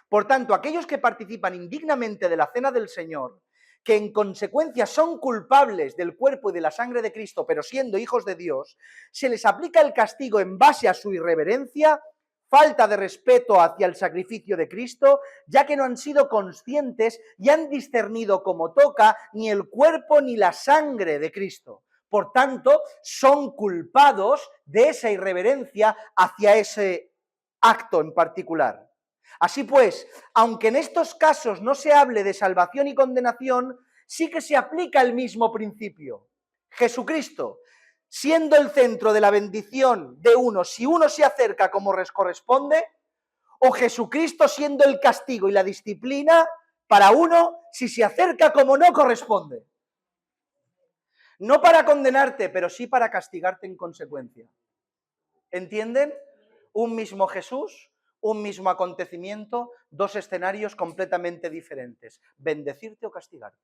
Por tanto, aquellos que participan indignamente de la cena del Señor, que en consecuencia son culpables del cuerpo y de la sangre de Cristo, pero siendo hijos de Dios, se les aplica el castigo en base a su irreverencia, falta de respeto hacia el sacrificio de Cristo, ya que no han sido conscientes y han discernido como toca ni el cuerpo ni la sangre de Cristo. Por tanto, son culpados de esa irreverencia hacia ese acto en particular. Así pues, aunque en estos casos no se hable de salvación y condenación, sí que se aplica el mismo principio. Jesucristo, siendo el centro de la bendición de uno, si uno se acerca como corresponde, o Jesucristo siendo el castigo y la disciplina para uno, si se acerca como no corresponde. No para condenarte, pero sí para castigarte en consecuencia. ¿Entienden? Un mismo Jesús, un mismo acontecimiento, dos escenarios completamente diferentes. Bendecirte o castigarte.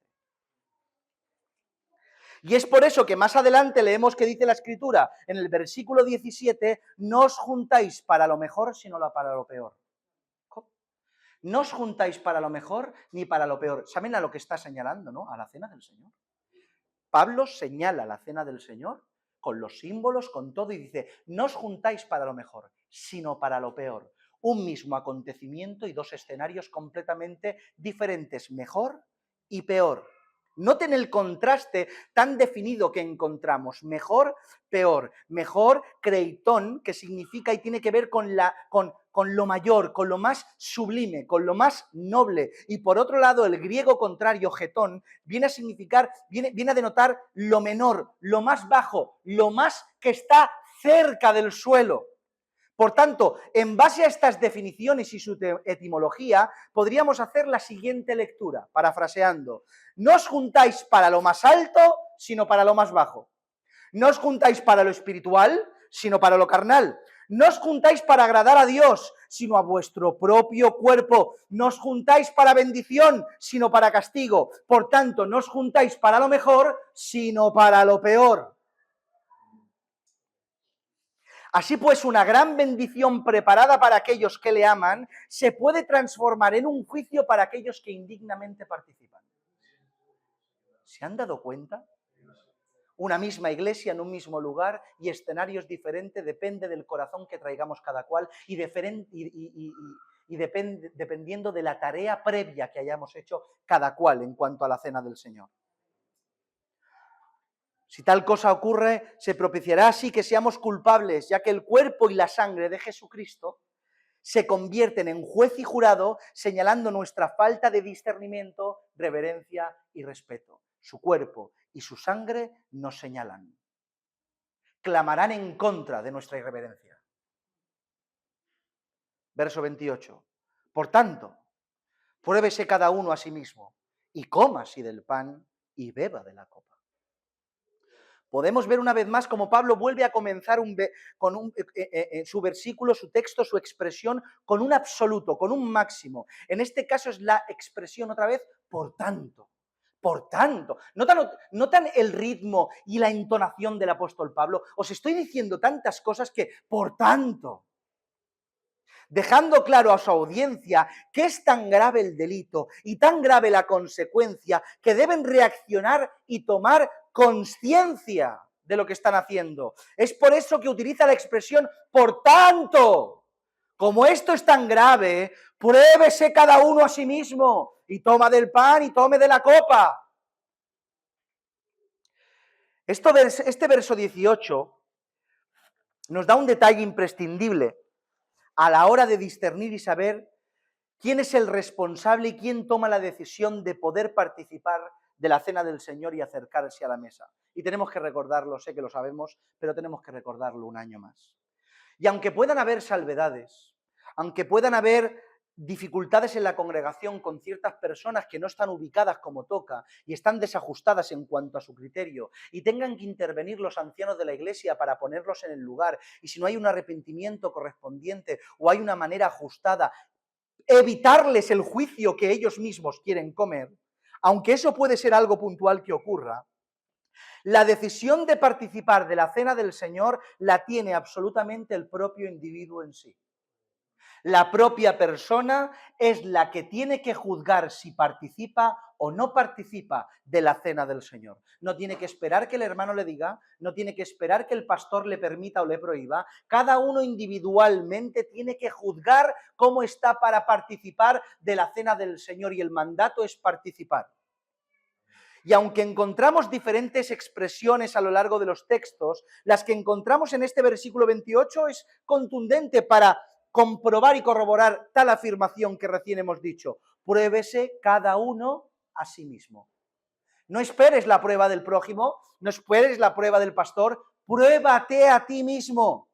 Y es por eso que más adelante leemos que dice la Escritura, en el versículo 17, no os juntáis para lo mejor, sino para lo peor. ¿Cómo? No os juntáis para lo mejor ni para lo peor. ¿Saben a lo que está señalando, no? A la cena del Señor. Pablo señala la cena del Señor con los símbolos, con todo, y dice, no os juntáis para lo mejor, sino para lo peor. Un mismo acontecimiento y dos escenarios completamente diferentes, mejor y peor. Noten el contraste tan definido que encontramos, mejor, peor, mejor, creitón, que significa y tiene que ver con lo mayor, con lo más sublime, con lo más noble, y por otro lado el griego contrario, getón, viene a significar, viene a denotar lo menor, lo más bajo, lo más que está cerca del suelo. Por tanto, en base a estas definiciones y su etimología, podríamos hacer la siguiente lectura, parafraseando. No os juntáis para lo más alto, sino para lo más bajo. No os juntáis para lo espiritual, sino para lo carnal. No os juntáis para agradar a Dios, sino a vuestro propio cuerpo. No os juntáis para bendición, sino para castigo. Por tanto, no os juntáis para lo mejor, sino para lo peor. Así pues, una gran bendición preparada para aquellos que le aman se puede transformar en un juicio para aquellos que indignamente participan. ¿Se han dado cuenta? Una misma iglesia en un mismo lugar y escenarios diferentes, depende del corazón que traigamos cada cual y dependiendo de la tarea previa que hayamos hecho cada cual en cuanto a la cena del Señor. Si tal cosa ocurre, se propiciará así que seamos culpables, ya que el cuerpo y la sangre de Jesucristo se convierten en juez y jurado, señalando nuestra falta de discernimiento, reverencia y respeto. Su cuerpo y su sangre nos señalan. Clamarán en contra de nuestra irreverencia. Verso 28. Por tanto, pruébese cada uno a sí mismo, y coma así del pan y beba de la copa. Podemos ver una vez más cómo Pablo vuelve a comenzar su versículo, su texto, su expresión con un absoluto, con un máximo. En este caso es la expresión otra vez, por tanto. Por tanto, ¿notan el ritmo y la entonación del apóstol Pablo? Os estoy diciendo tantas cosas que, por tanto, dejando claro a su audiencia que es tan grave el delito y tan grave la consecuencia que deben reaccionar y tomar conciencia de lo que están haciendo. Es por eso que utiliza la expresión por tanto. Como esto es tan grave, pruébese cada uno a sí mismo y toma del pan y tome de la copa. Este verso 18 nos da un detalle imprescindible a la hora de discernir y saber quién es el responsable y quién toma la decisión de poder participar de la cena del Señor y acercarse a la mesa. Y tenemos que recordarlo, sé que lo sabemos, pero tenemos que recordarlo un año más. Y aunque puedan haber salvedades, aunque puedan haber dificultades en la congregación con ciertas personas que no están ubicadas como toca y están desajustadas en cuanto a su criterio y tengan que intervenir los ancianos de la iglesia para ponerlos en el lugar, y si no hay un arrepentimiento correspondiente o hay una manera ajustada, evitarles el juicio que ellos mismos quieren comer, aunque eso puede ser algo puntual que ocurra, la decisión de participar de la cena del Señor la tiene absolutamente el propio individuo en sí. La propia persona es la que tiene que juzgar si participa o no participa de la cena del Señor. No tiene que esperar que el hermano le diga, no tiene que esperar que el pastor le permita o le prohíba. Cada uno individualmente tiene que juzgar cómo está para participar de la cena del Señor, y el mandato es participar. Y aunque encontramos diferentes expresiones a lo largo de los textos, las que encontramos en este versículo 28 es contundente para comprobar y corroborar tal afirmación que recién hemos dicho. Pruébese cada uno a sí mismo. No esperes la prueba del prójimo, no esperes la prueba del pastor, pruébate a ti mismo.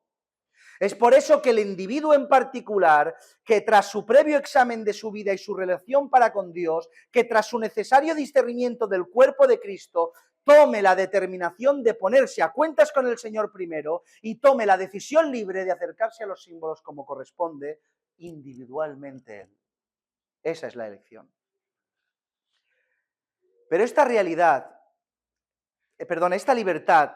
Es por eso que el individuo en particular, que tras su previo examen de su vida y su relación para con Dios, que tras su necesario discernimiento del cuerpo de Cristo, tome la determinación de ponerse a cuentas con el Señor primero y tome la decisión libre de acercarse a los símbolos como corresponde individualmente él. Esa es la elección. Pero esta realidad esta libertad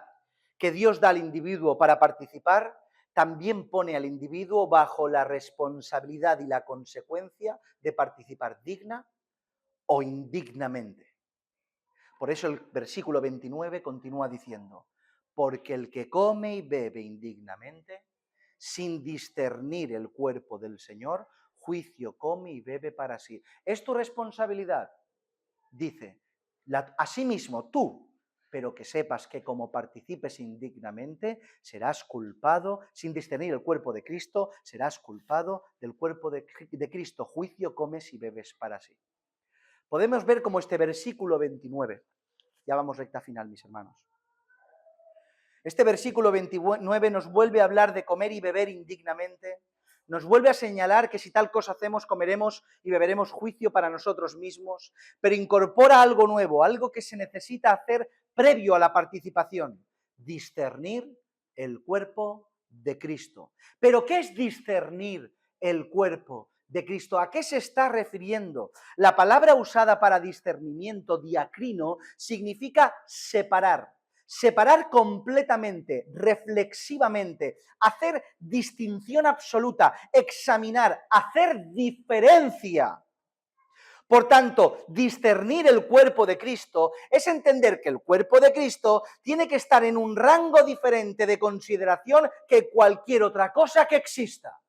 que Dios da al individuo para participar, también pone al individuo bajo la responsabilidad y la consecuencia de participar digna o indignamente. Por eso el versículo 29 continúa diciendo, porque el que come y bebe indignamente, sin discernir el cuerpo del Señor, juicio come y bebe para sí. Es tu responsabilidad, dice, asimismo tú, pero que sepas que como participes indignamente, serás culpado, sin discernir el cuerpo de Cristo, serás culpado del cuerpo de Cristo, juicio comes y bebes para sí. Podemos ver como este versículo 29, ya vamos recta final, mis hermanos. Este versículo 29 nos vuelve a hablar de comer y beber indignamente, nos vuelve a señalar que si tal cosa hacemos, comeremos y beberemos juicio para nosotros mismos, pero incorpora algo nuevo, algo que se necesita hacer previo a la participación, discernir el cuerpo de Cristo. ¿Pero qué es discernir el cuerpo de Cristo? ¿A qué se está refiriendo? La palabra usada para discernimiento, diacrino, significa separar. Separar completamente, reflexivamente, hacer distinción absoluta, examinar, hacer diferencia. Por tanto, discernir el cuerpo de Cristo es entender que el cuerpo de Cristo tiene que estar en un rango diferente de consideración que cualquier otra cosa que exista.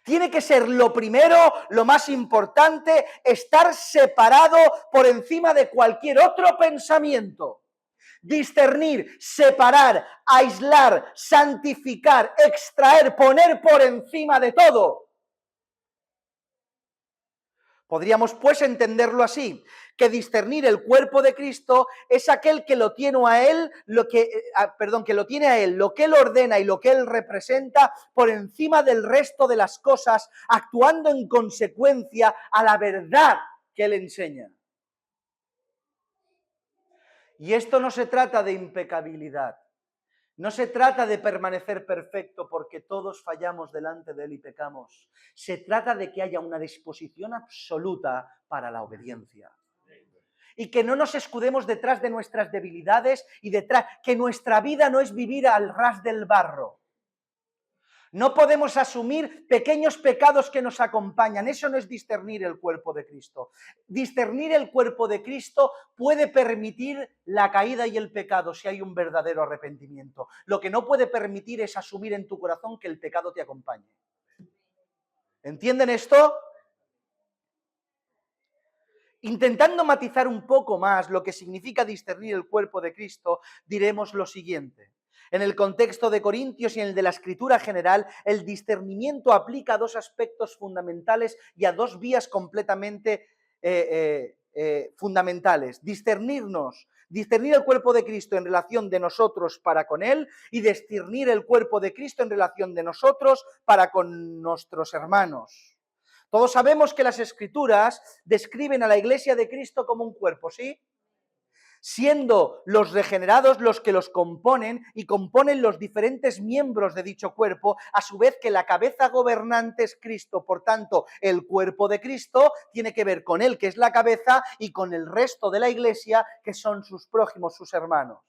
Tiene que ser lo primero, lo más importante, estar separado por encima de cualquier otro pensamiento. Discernir, separar, aislar, santificar, extraer, poner por encima de todo. Podríamos pues entenderlo así, que discernir el cuerpo de Cristo es aquel que lo tiene a él, que lo tiene a él, lo que él ordena y lo que él representa por encima del resto de las cosas, actuando en consecuencia a la verdad que él enseña. Y esto no se trata de impecabilidad. No se trata de permanecer perfecto porque todos fallamos delante de Él y pecamos. Se trata de que haya una disposición absoluta para la obediencia. Y que no nos escudemos detrás de nuestras debilidades y que nuestra vida no es vivir al ras del barro. No podemos asumir pequeños pecados que nos acompañan. Eso no es discernir el cuerpo de Cristo. Discernir el cuerpo de Cristo puede permitir la caída y el pecado si hay un verdadero arrepentimiento. Lo que no puede permitir es asumir en tu corazón que el pecado te acompañe. ¿Entienden esto? Intentando matizar un poco más lo que significa discernir el cuerpo de Cristo, diremos lo siguiente. En el contexto de Corintios y en el de la Escritura general, el discernimiento aplica a dos aspectos fundamentales y a dos vías completamente fundamentales. Discernir el cuerpo de Cristo en relación de nosotros para con Él y discernir el cuerpo de Cristo en relación de nosotros para con nuestros hermanos. Todos sabemos que las Escrituras describen a la Iglesia de Cristo como un cuerpo, ¿sí? Siendo los regenerados los que los componen y componen los diferentes miembros de dicho cuerpo, a su vez que la cabeza gobernante es Cristo. Por tanto, el cuerpo de Cristo tiene que ver con Él, que es la cabeza, y con el resto de la Iglesia, que son sus prójimos, sus hermanos.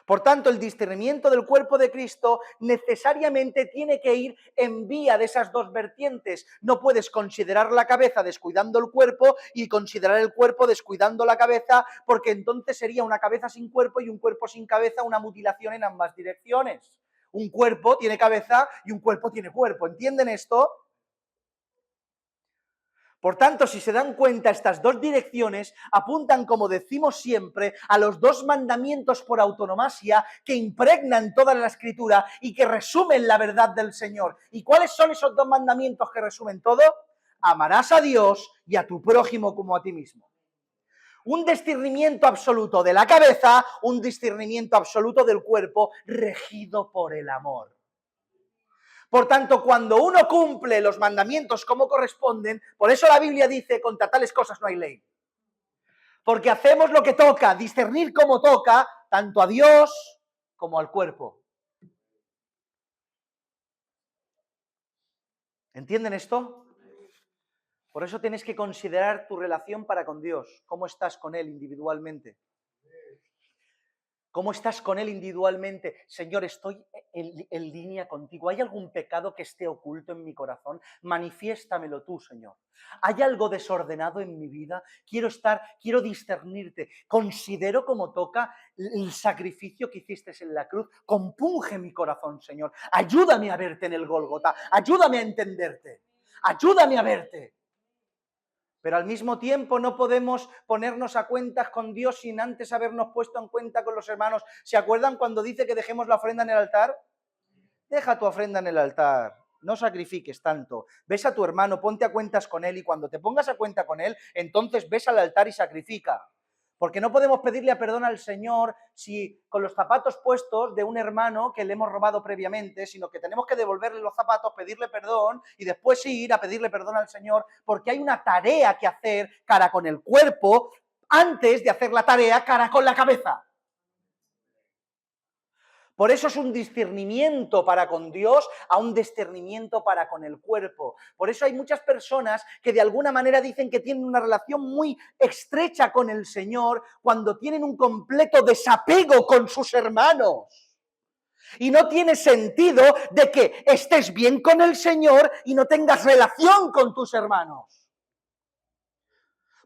Por tanto, el discernimiento del cuerpo de Cristo necesariamente tiene que ir en vía de esas dos vertientes. No puedes considerar la cabeza descuidando el cuerpo y considerar el cuerpo descuidando la cabeza, porque entonces sería una cabeza sin cuerpo y un cuerpo sin cabeza, una mutilación en ambas direcciones. Un cuerpo tiene cabeza y un cuerpo tiene cuerpo. ¿Entienden esto? Por tanto, si se dan cuenta, estas dos direcciones apuntan, como decimos siempre, a los dos mandamientos por autonomasia que impregnan toda la Escritura y que resumen la verdad del Señor. ¿Y cuáles son esos dos mandamientos que resumen todo? Amarás a Dios y a tu prójimo como a ti mismo. Un discernimiento absoluto de la cabeza, un discernimiento absoluto del cuerpo, regido por el amor. Por tanto, cuando uno cumple los mandamientos como corresponden, por eso la Biblia dice, contra tales cosas no hay ley. Porque hacemos lo que toca, discernir como toca, tanto a Dios como al cuerpo. ¿Entienden esto? Por eso tienes que considerar tu relación para con Dios, cómo estás con Él individualmente. ¿Cómo estás con Él individualmente? Señor, estoy en línea contigo. ¿Hay algún pecado que esté oculto en mi corazón? Manifiéstamelo tú, Señor. ¿Hay algo desordenado en mi vida? Quiero discernirte. Considero como toca el sacrificio que hiciste en la cruz. Compunge mi corazón, Señor. Ayúdame a verte en el Gólgota. Ayúdame a entenderte. Ayúdame a verte. Pero al mismo tiempo no podemos ponernos a cuentas con Dios sin antes habernos puesto en cuenta con los hermanos. ¿Se acuerdan cuando dice que dejemos la ofrenda en el altar? Deja tu ofrenda en el altar, no sacrifiques tanto. Ves a tu hermano, ponte a cuentas con él y cuando te pongas a cuenta con él, entonces ves al altar y sacrifica. Porque no podemos pedirle perdón al Señor si con los zapatos puestos de un hermano que le hemos robado previamente, sino que tenemos que devolverle los zapatos, pedirle perdón y después ir a pedirle perdón al Señor, porque hay una tarea que hacer cara con el cuerpo antes de hacer la tarea cara con la cabeza. Por eso es un discernimiento para con Dios a un discernimiento para con el cuerpo. Por eso hay muchas personas que de alguna manera dicen que tienen una relación muy estrecha con el Señor cuando tienen un completo desapego con sus hermanos. Y no tiene sentido de que estés bien con el Señor y no tengas relación con tus hermanos.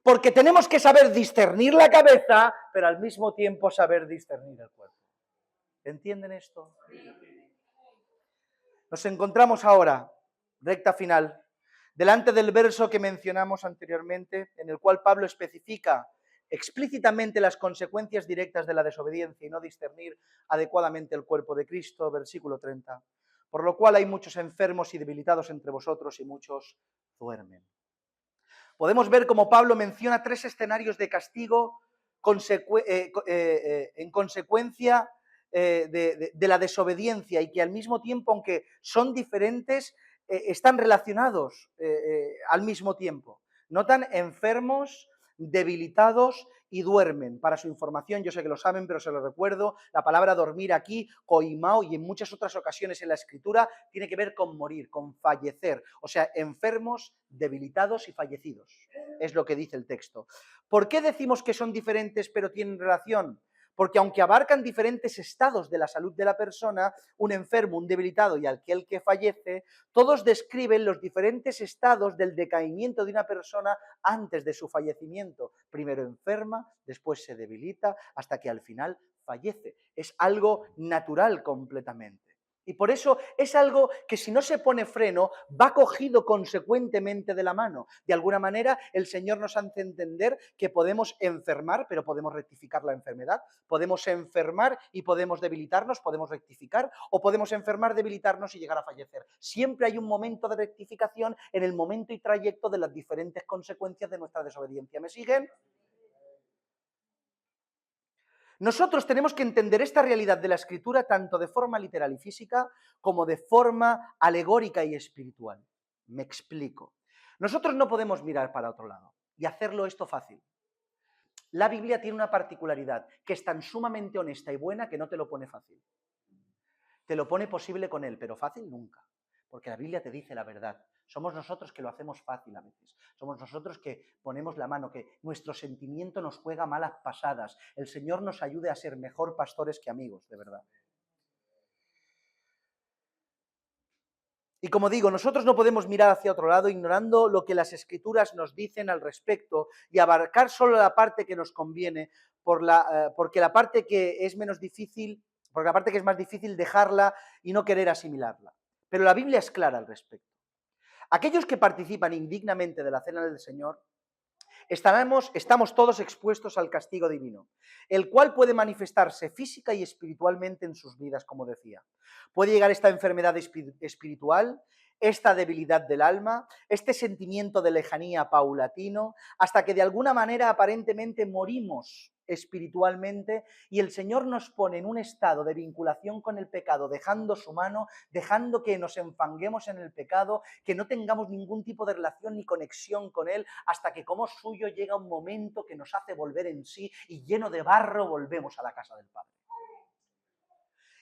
Porque tenemos que saber discernir la cabeza, pero al mismo tiempo saber discernir el cuerpo. ¿Entienden esto? Nos encontramos ahora, recta final, delante del verso que mencionamos anteriormente, en el cual Pablo especifica explícitamente las consecuencias directas de la desobediencia y no discernir adecuadamente el cuerpo de Cristo, versículo 30. Por lo cual hay muchos enfermos y debilitados entre vosotros y muchos duermen. Podemos ver cómo Pablo menciona 3 escenarios de castigo en consecuencia de la desobediencia y que al mismo tiempo, aunque son diferentes, están relacionados al mismo tiempo. Notan enfermos, debilitados y duermen. Para su información, yo sé que lo saben, pero se lo recuerdo, la palabra dormir aquí, koimao, y en muchas otras ocasiones en la Escritura, tiene que ver con morir, con fallecer. O sea, enfermos, debilitados y fallecidos. Es lo que dice el texto. ¿Por qué decimos que son diferentes pero tienen relación? Porque aunque abarcan diferentes estados de la salud de la persona, un enfermo, un debilitado y aquel que fallece, todos describen los diferentes estados del decaimiento de una persona antes de su fallecimiento. Primero enferma, después se debilita, hasta que al final fallece. Es algo natural completamente. Y por eso es algo que si no se pone freno, va cogido consecuentemente de la mano. De alguna manera, el Señor nos hace entender que podemos enfermar, pero podemos rectificar la enfermedad. Podemos enfermar y podemos debilitarnos, podemos rectificar, o podemos enfermar, debilitarnos y llegar a fallecer. Siempre hay un momento de rectificación en el momento y trayecto de las diferentes consecuencias de nuestra desobediencia. ¿Me siguen? Nosotros tenemos que entender esta realidad de la Escritura tanto de forma literal y física como de forma alegórica y espiritual. Me explico. Nosotros no podemos mirar para otro lado y hacerlo esto fácil. La Biblia tiene una particularidad, que es tan sumamente honesta y buena que no te lo pone fácil. Te lo pone posible con él, pero fácil nunca. Porque la Biblia te dice la verdad. Somos nosotros que lo hacemos fácil a veces. Somos nosotros que ponemos la mano, que nuestro sentimiento nos juega malas pasadas. El Señor nos ayude a ser mejor pastores que amigos, de verdad. Y como digo, nosotros no podemos mirar hacia otro lado ignorando lo que las Escrituras nos dicen al respecto y abarcar solo la parte que nos conviene, porque la parte que es menos difícil, porque la parte que es más difícil dejarla y no querer asimilarla. Pero la Biblia es clara al respecto. Aquellos que participan indignamente de la cena del Señor, estamos todos expuestos al castigo divino, el cual puede manifestarse física y espiritualmente en sus vidas, como decía. Puede llegar esta enfermedad espiritual, esta debilidad del alma, este sentimiento de lejanía paulatino, hasta que de alguna manera aparentemente morimos espiritualmente y el Señor nos pone en un estado de vinculación con el pecado, dejando su mano, dejando que nos enfanguemos en el pecado, que no tengamos ningún tipo de relación ni conexión con Él, hasta que como suyo llega un momento que nos hace volver en sí y lleno de barro volvemos a la casa del Padre.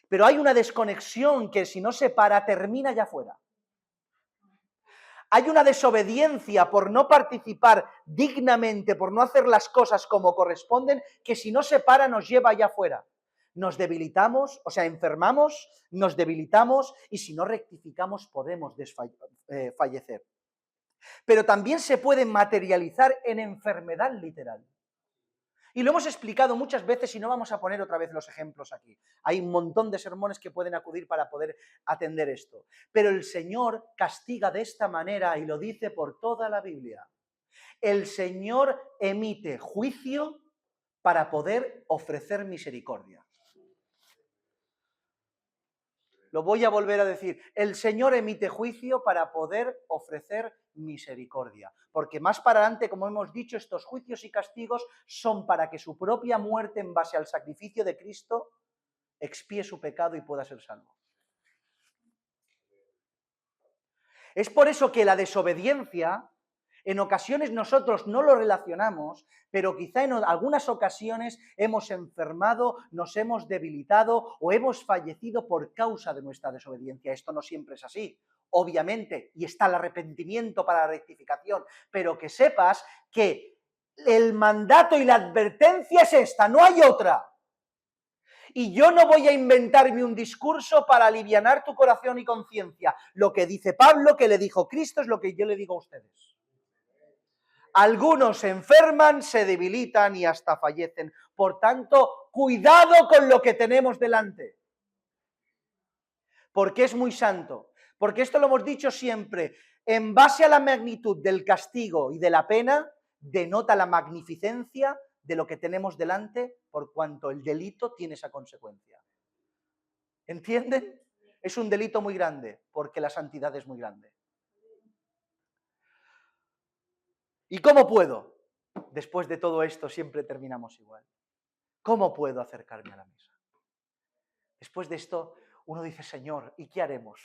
Pero hay una desconexión que si no se para termina allá afuera. Hay una desobediencia por no participar dignamente, por no hacer las cosas como corresponden, que si no se para nos lleva allá afuera. nos debilitamos, o sea, enfermamos, nos debilitamos y si no rectificamos podemos fallecer. Pero también se puede materializar en enfermedad literal. Y lo hemos explicado muchas veces y no vamos a poner otra vez los ejemplos aquí. Hay un montón de sermones que pueden acudir para poder atender esto. Pero el Señor castiga de esta manera y lo dice por toda la Biblia. El Señor emite juicio para poder ofrecer misericordia. Lo voy a volver a decir. El Señor emite juicio para poder ofrecer misericordia. Porque más para adelante, como hemos dicho, estos juicios y castigos son para que su propia muerte en base al sacrificio de Cristo expíe su pecado y pueda ser salvo. Es por eso que la desobediencia, en ocasiones nosotros no lo relacionamos, pero quizá en algunas ocasiones hemos enfermado, nos hemos debilitado o hemos fallecido por causa de nuestra desobediencia. Esto no siempre es así, obviamente, y está el arrepentimiento para la rectificación, pero que sepas que el mandato y la advertencia es esta, no hay otra. Y yo no voy a inventarme un discurso para alivianar tu corazón y conciencia. Lo que dice Pablo, que le dijo Cristo, es lo que yo le digo a ustedes. Algunos se enferman, se debilitan y hasta fallecen. Por tanto, cuidado con lo que tenemos delante. Porque es muy santo. Porque esto lo hemos dicho siempre. En base a la magnitud del castigo y de la pena, denota la magnificencia de lo que tenemos delante, por cuanto el delito tiene esa consecuencia. ¿Entienden? Es un delito muy grande, porque la santidad es muy grande. ¿Y cómo puedo? Después de todo esto siempre terminamos igual. ¿Cómo puedo acercarme a la mesa? Después de esto uno dice, Señor, ¿y qué haremos?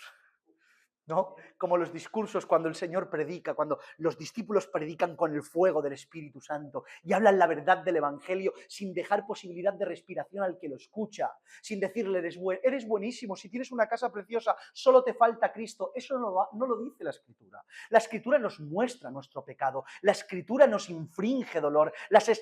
¿No? Como los discursos cuando el Señor predica, cuando los discípulos predican con el fuego del Espíritu Santo y hablan la verdad del Evangelio sin dejar posibilidad de respiración al que lo escucha, sin decirle, eres buenísimo, si tienes una casa preciosa, solo te falta Cristo. Eso no lo dice la Escritura. La Escritura nos muestra nuestro pecado, la Escritura nos infringe dolor,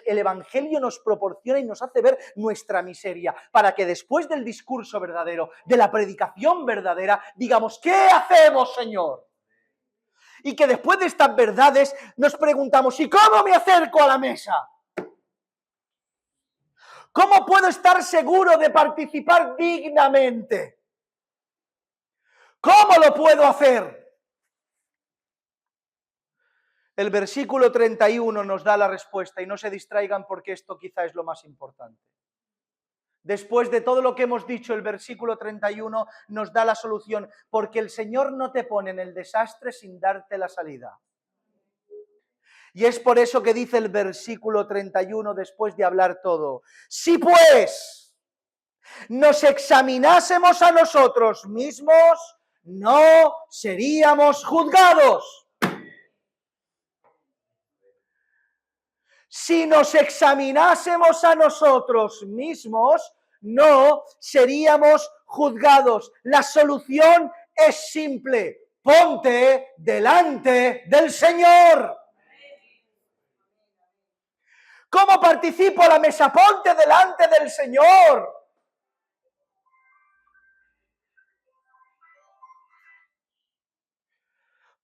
el Evangelio nos proporciona y nos hace ver nuestra miseria, para que después del discurso verdadero, de la predicación verdadera, digamos, ¿qué hacemos, Señor? Y que después de estas verdades nos preguntamos, ¿y cómo me acerco a la mesa? ¿Cómo puedo estar seguro de participar dignamente? ¿Cómo lo puedo hacer? El versículo 31 nos da la respuesta y no se distraigan porque esto quizá es lo más importante. Después de todo lo que hemos dicho, el versículo 31 nos da la solución, porque el Señor no te pone en el desastre sin darte la salida. Y es por eso que dice el versículo 31 después de hablar todo. Si pues nos examinásemos a nosotros mismos, no seríamos juzgados. Si nos examinásemos a nosotros mismos, no seríamos juzgados. La solución es simple. Ponte delante del Señor. ¿Cómo participo a la mesa? Ponte delante del Señor.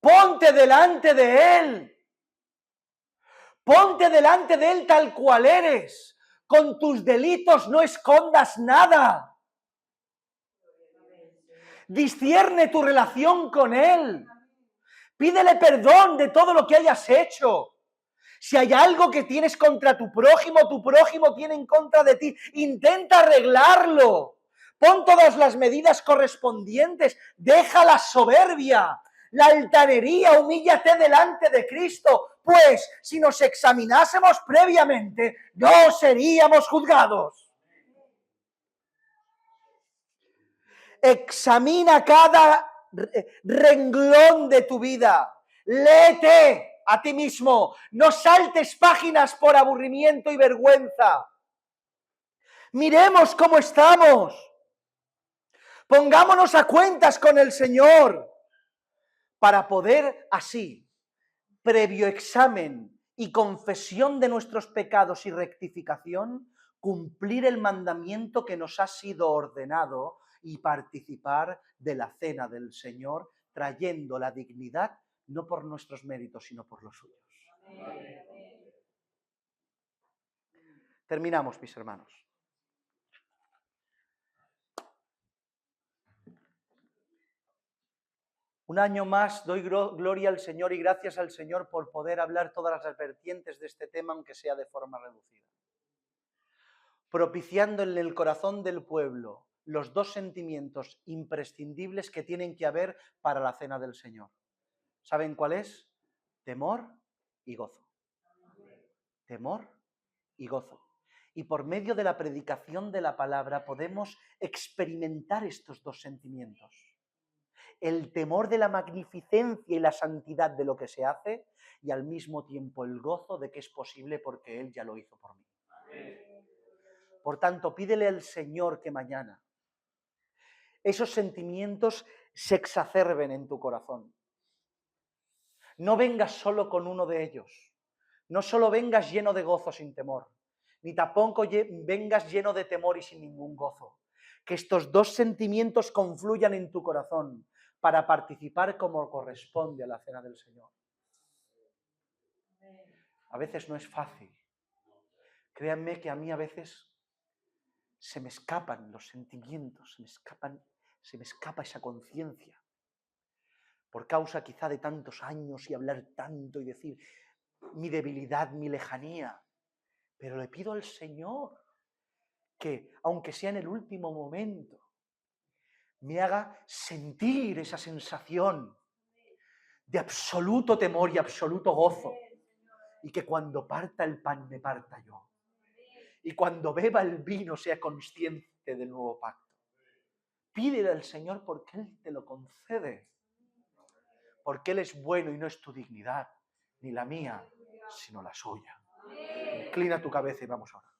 Ponte delante de Él. Ponte delante de Él tal cual eres. Con tus delitos no escondas nada. Discierne tu relación con Él. Pídele perdón de todo lo que hayas hecho. Si hay algo que tienes contra tu prójimo tiene en contra de ti. Intenta arreglarlo. Pon todas las medidas correspondientes. Deja la soberbia, la altanería, humíllate delante de Cristo. Pues si nos examinásemos previamente, no seríamos juzgados. Examina cada renglón de tu vida. Léete a ti mismo. No saltes páginas por aburrimiento y vergüenza. Miremos cómo estamos. Pongámonos a cuentas con el Señor para poder así, previo examen y confesión de nuestros pecados y rectificación, cumplir el mandamiento que nos ha sido ordenado y participar de la cena del Señor, trayendo la dignidad no por nuestros méritos, sino por los suyos. Terminamos, mis hermanos. Un año más doy gloria al Señor y gracias al Señor por poder hablar todas las vertientes de este tema, aunque sea de forma reducida. Propiciando en el corazón del pueblo los dos sentimientos imprescindibles que tienen que haber para la cena del Señor. ¿Saben cuál es? Temor y gozo. Temor y gozo. Y por medio de la predicación de la palabra podemos experimentar estos dos sentimientos. El temor de la magnificencia y la santidad de lo que se hace y al mismo tiempo el gozo de que es posible porque Él ya lo hizo por mí. Por tanto, pídele al Señor que mañana esos sentimientos se exacerben en tu corazón. No vengas solo con uno de ellos. No solo vengas lleno de gozo sin temor, ni tampoco vengas lleno de temor y sin ningún gozo. Que estos dos sentimientos confluyan en tu corazón para participar como corresponde a la cena del Señor. A veces no es fácil. Créanme que a mí a veces se me escapan los sentimientos, se me escapa esa conciencia. Por causa quizá de tantos años y hablar tanto y decir mi debilidad, mi lejanía. Pero le pido al Señor que, aunque sea en el último momento, me haga sentir esa sensación de absoluto temor y absoluto gozo. Y que cuando parta el pan me parta yo. Y cuando beba el vino sea consciente del nuevo pacto. Pídele al Señor porque Él te lo concede. Porque Él es bueno y no es tu dignidad, ni la mía, sino la suya. Inclina tu cabeza y vamos a orar.